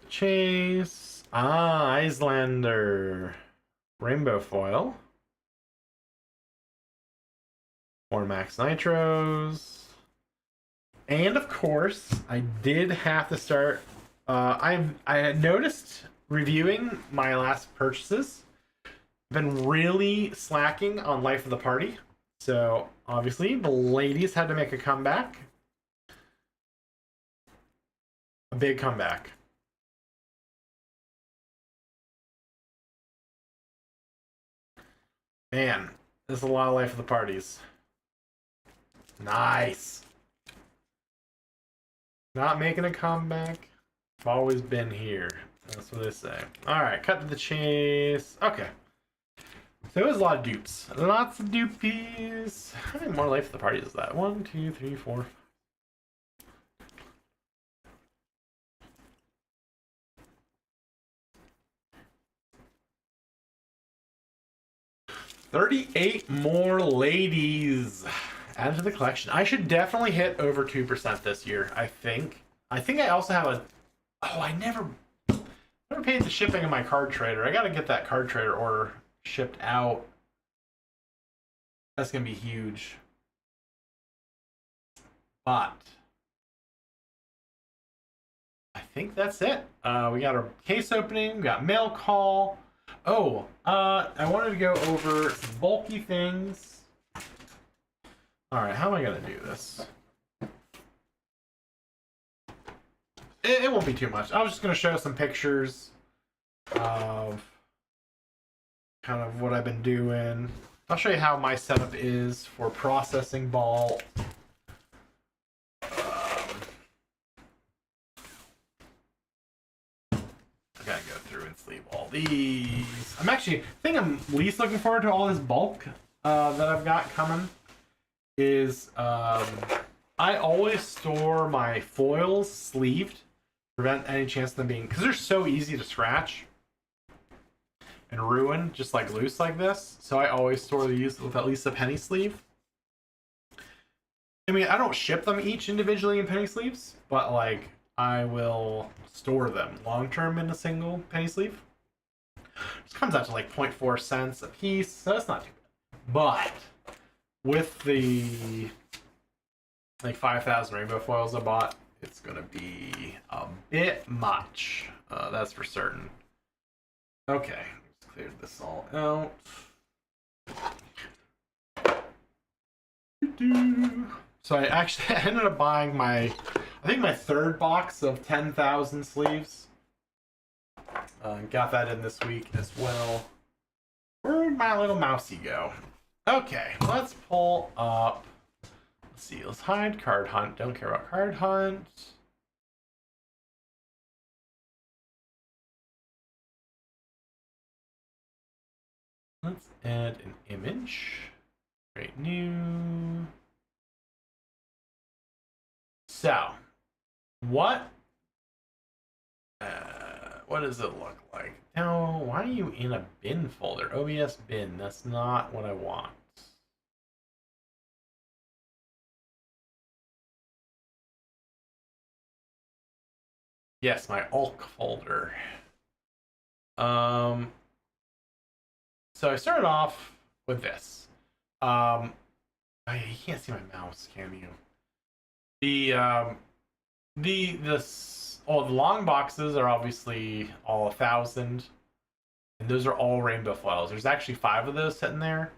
Chase. Iyslander. Rainbow foil. More Max Nitros. And of course, I did have to start. I had noticed reviewing my last purchases. Been really slacking on Life of the Party. So obviously the ladies had to make a comeback. A big comeback. Man, there's a lot of life of the parties. Nice. Not making a comeback. I've always been here. That's what they say. Alright, cut to the chase. Okay. So it was a lot of dupes. Lots of dupies. How many more life of the party is that? 1, 2, 3, 4. $38 more ladies added to the collection. I should definitely hit over 2% this year, I think. I think I also have a... Oh, I never paid the shipping of my card trader. I gotta get that card trader order shipped out. That's gonna be huge. But I think that's it. We got our case opening, we got mail call. Oh, I wanted to go over some bulky things. Alright, how am I gonna do this? It won't be too much. I was just gonna show some pictures of kind of what I've been doing. I'll show you how my setup is for processing ball. I gotta go through and sleeve all these. I think I'm least looking forward to all this bulk that I've got coming. Is I always store my foils sleeved to prevent any chance of them being, because they're so easy to scratch and ruin just like loose like this. So I always store these with at least a penny sleeve. I mean, I don't ship them each individually in penny sleeves, but like I will store them long term in a single penny sleeve. It comes out to like 0.4 cents a piece, so it's not too bad. But with the like 5,000 rainbow foils I bought, it's gonna be a bit much. That's for certain. Okay, let's clear this all out. So I actually ended up buying I think my third box of 10,000 sleeves. Got that in this week as well. Where'd my little mousey go? Okay, let's pull up. Let's see, let's hide card hunt. Don't care about card hunt. Let's add an image. Create new. So, what does it look like? No, why are you in a bin folder? OBS bin, that's not what I want. Yes, my ALK folder. So I started off with this. You can't see my mouse, can you? The long boxes are obviously all 1,000, and those are all rainbow foils. There's actually 5 of those sitting there.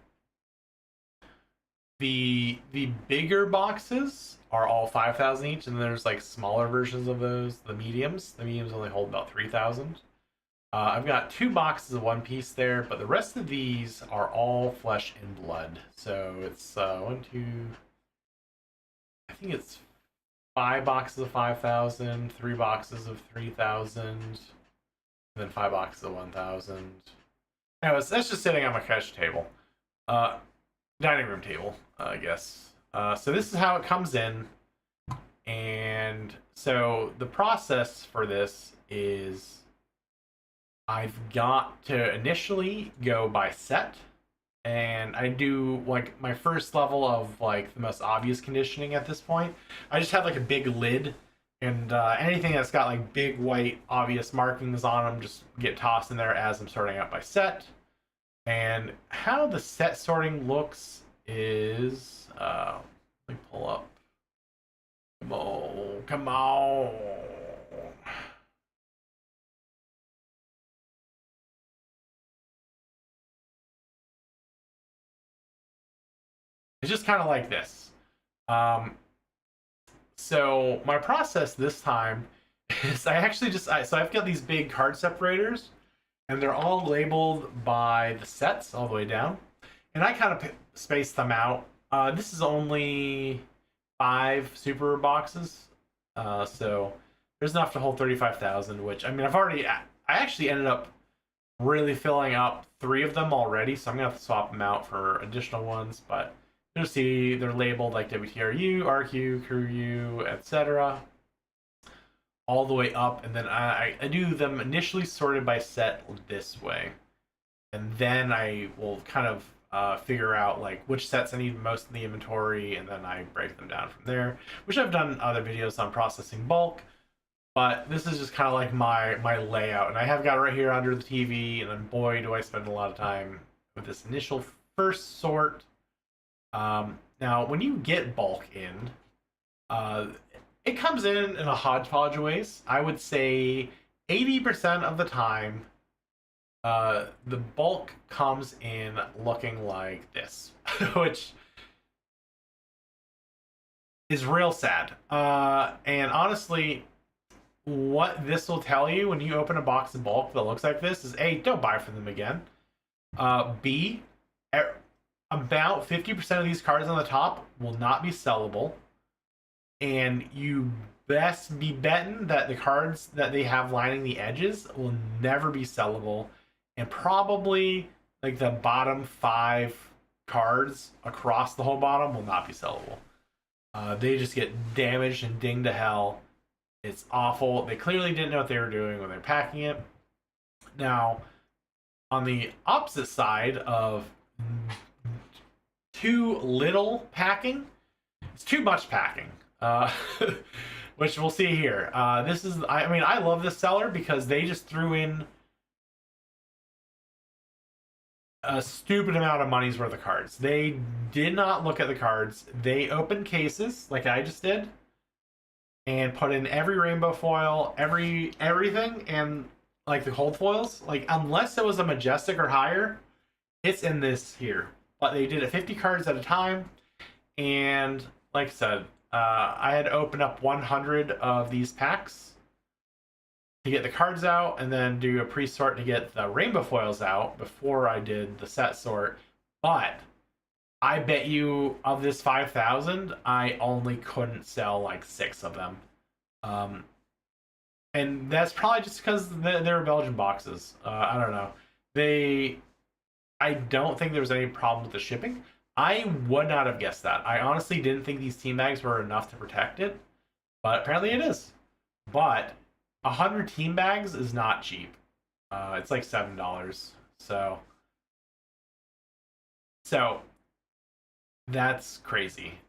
The bigger boxes are all 5,000 each, and there's like smaller versions of those, the mediums. The mediums only hold about 3,000. I've got 2 boxes of One Piece there, but the rest of these are all flesh and blood. So it's 1, 2. I think it's 5 boxes of 5,000, 3 boxes of 3,000, and then 5 boxes of 1,000. Anyways, that's just sitting on my cash table. Dining room table, I guess. So this is how it comes in. And so the process for this is I've got to initially go by set. And I do like my first level of like the most obvious conditioning at this point. I just have like a big lid, and anything that's got like big white obvious markings on them just get tossed in there as I'm sorting out by set. And how the set sorting looks is let me pull up. Come on. It's just kind of like this. So my process this time is I actually so I've got these big card separators, and they're all labeled by the sets all the way down, and I kind of spaced them out. This is only 5 super boxes, so there's enough to hold 35,000. Which, I mean, I actually ended up really filling up 3 of them already, so I'm gonna have to swap them out for additional ones. But you'll see they're labeled like WTRU, RQ, CrewU, etc. all the way up, and then I do them initially sorted by set this way, and then I will kind of figure out like which sets I need most in the inventory, and then I break them down from there, which I've done other videos on processing bulk. But this is just kind of like my layout, and I have got it right here under the TV, and then boy do I spend a lot of time with this initial first sort. Now when you get bulk in, it comes in a hodgepodge of ways. I would say 80% of the time, the bulk comes in looking like this, which is real sad. And honestly, what this will tell you when you open a box of bulk that looks like this is A, don't buy from them again. B, about 50% of these cards on the top will not be sellable. And you best be betting that the cards that they have lining the edges will never be sellable. And probably like the bottom 5 cards across the whole bottom will not be sellable. They just get damaged and dinged to hell. It's awful. They clearly didn't know what they were doing when they're packing it. Now, on the opposite side of too little packing, it's too much packing. Which we'll see here. This is, I mean, I love this seller because they just threw in a stupid amount of money's worth of cards. They did not look at the cards. They opened cases like I just did, and put in every rainbow foil, everything, and like the cold foils. Like, unless it was a majestic or higher, it's in this here. But they did it 50 cards at a time, and like I said, I had to open up 100 of these packs to get the cards out, and then do a pre-sort to get the rainbow foils out before I did the set sort. But I bet you of this 5,000, I only couldn't sell like 6 of them. And that's probably just because they were Belgian boxes. I don't know. I don't think there was any problem with the shipping. I would not have guessed that. I honestly didn't think these team bags were enough to protect it, but apparently it is. But 100 team bags is not cheap. It's like $7. So that's crazy.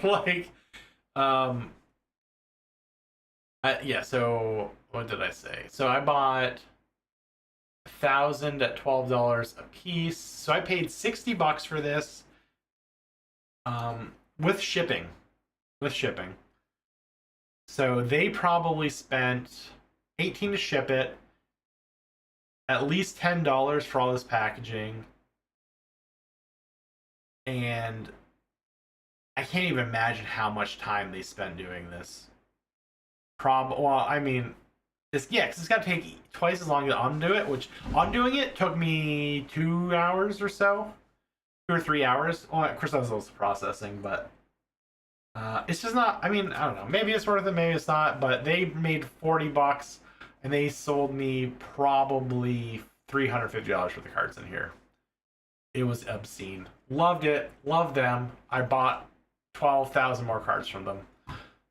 Like, yeah. So what did I say? So I bought 1,000 at $12 a piece. So I paid $60 for this, with shipping. So they probably spent $18 to ship it, at least $10 for all this packaging, and I can't even imagine how much time they spent doing this. Well, I mean, because it's got to take twice as long to undo it, which undoing it took me 2 hours or so, 2 or 3 hours. Well, of course, that was also processing, but it's just not. I mean, I don't know. Maybe it's worth it, maybe it's not. But they made $40, and they sold me probably $350 for the cards in here. It was obscene. Loved it. Loved them. I bought 12,000 more cards from them.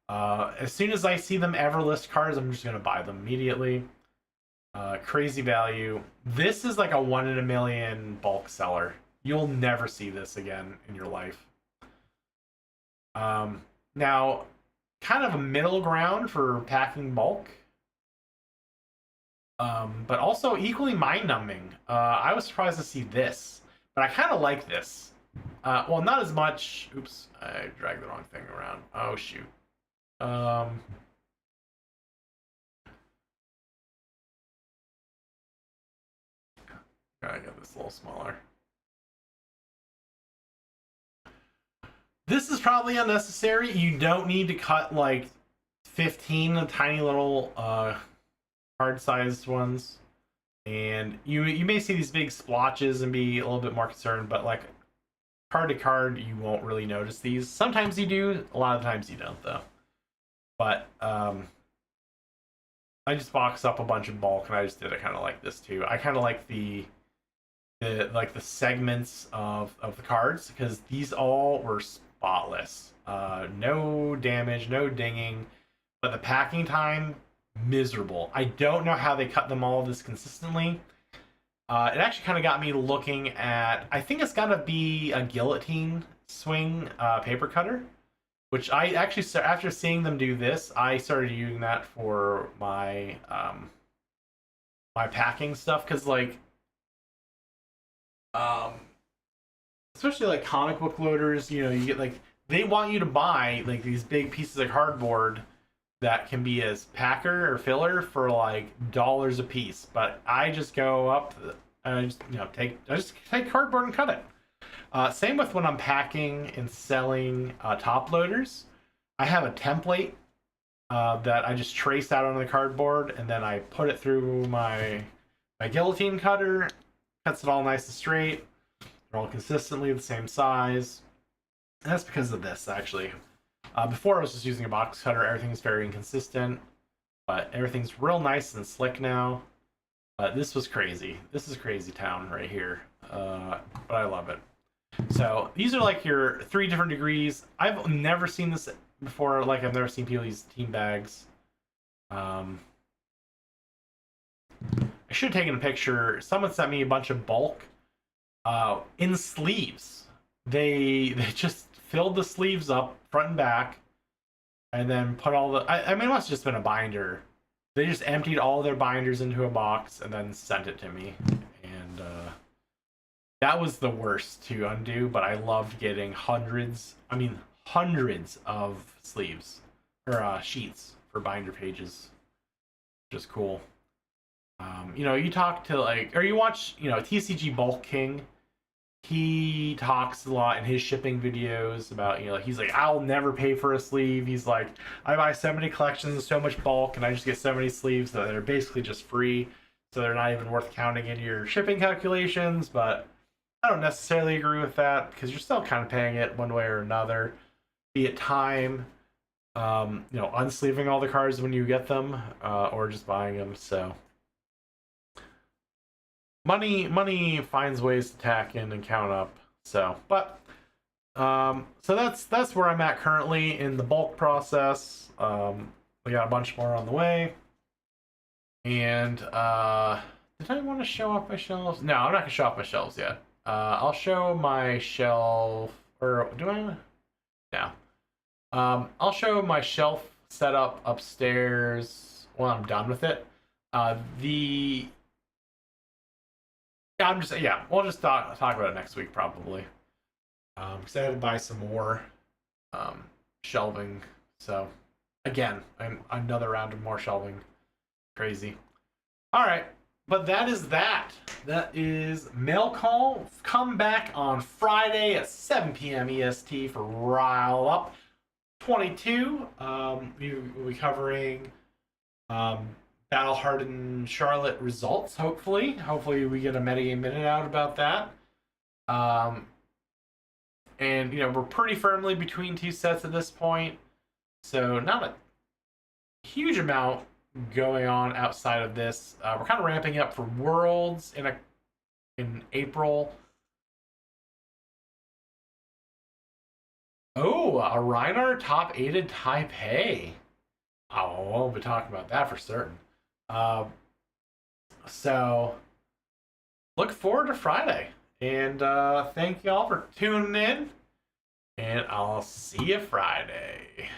As soon as I see them ever list cards, I'm just gonna buy them immediately. Crazy value. This is like a 1 in a million bulk seller. You'll never see this again in your life. Now, kind of a middle ground for packing bulk, but also equally mind-numbing. I was surprised to see this, but I kind of like this. Well, not as much. Oops, I dragged the wrong thing around. Oh shoot. Gotta get this a little smaller. This is probably unnecessary. You don't need to cut like 15 tiny little card sized ones. And you may see these big splotches and be a little bit more concerned, but like card to card, you won't really notice these. Sometimes you do, a lot of times you don't though. But I just box up a bunch of bulk, and I just did it kind of like this too. I kind of like the segments of the cards, because these all were spotless. No damage, no dinging, but the packing time, miserable. I don't know how they cut them all this consistently. It actually kind of got me looking at, I think it's got to be a guillotine swing paper cutter, which I actually, after seeing them do this, I started using that for my my packing stuff, because like especially like comic book loaders, you know, you get like, they want you to buy like these big pieces of cardboard that can be as packer or filler for like dollars a piece, but I just go up and I just take cardboard and cut it. Same with when I'm packing and selling top loaders. I have a template that I just trace out on the cardboard, and then I put it through my guillotine cutter, cuts it all nice and straight. They're all consistently the same size. And that's because of this, actually. Before I was just using a box cutter, everything's very inconsistent, but everything's real nice and slick now. This was crazy. This is crazy town right here, but I love it. So these are like your 3 different degrees. I've never seen this before. Like, I've never seen people use team bags. I should have taken a picture. Someone sent me a bunch of bulk in sleeves. They just filled the sleeves up front and back, and then put all the, I mean, it must have just been a binder. They just emptied all their binders into a box and then sent it to me. And that was the worst to undo, but I loved getting hundreds of sleeves or sheets for binder pages. Just cool. You know, you talk to like, or you watch, you know, TCG Bulk King. He talks a lot in his shipping videos about, you know, he's like, I'll never pay for a sleeve. He's like, I buy so many collections and so much bulk, and I just get so many sleeves that they're basically just free, so they're not even worth counting in your shipping calculations. But I don't necessarily agree with that, because you're still kind of paying it one way or another, be it time, you know, unsleeving all the cards when you get them, or just buying them. So money finds ways to tack in and count up. So, but so that's where I'm at currently in the bulk process. We got a bunch more on the way. And did I want to show off my shelves? No, I'm not gonna show off my shelves yet. I'll show my shelf, or do I? No. I'll show my shelf setup upstairs when I'm done with it. We'll just talk about it next week probably. Because I had to buy some more shelving. So again, another round of more shelving. Crazy. All right, but that is that. That is Mail Call. Come back on Friday at 7 p.m. EST for Rile Up 22. We'll be covering Battle Hardened Charlotte results, hopefully we get a metagame minute out about that. And you know, we're pretty firmly between 2 sets at this point, so not a huge amount going on outside of this. We're kind of ramping up for Worlds in April. Oh, a Reinhardt top 8 Taipei. Oh, we'll be talking about that for certain. So look forward to Friday, and thank y'all for tuning in, and I'll see you Friday.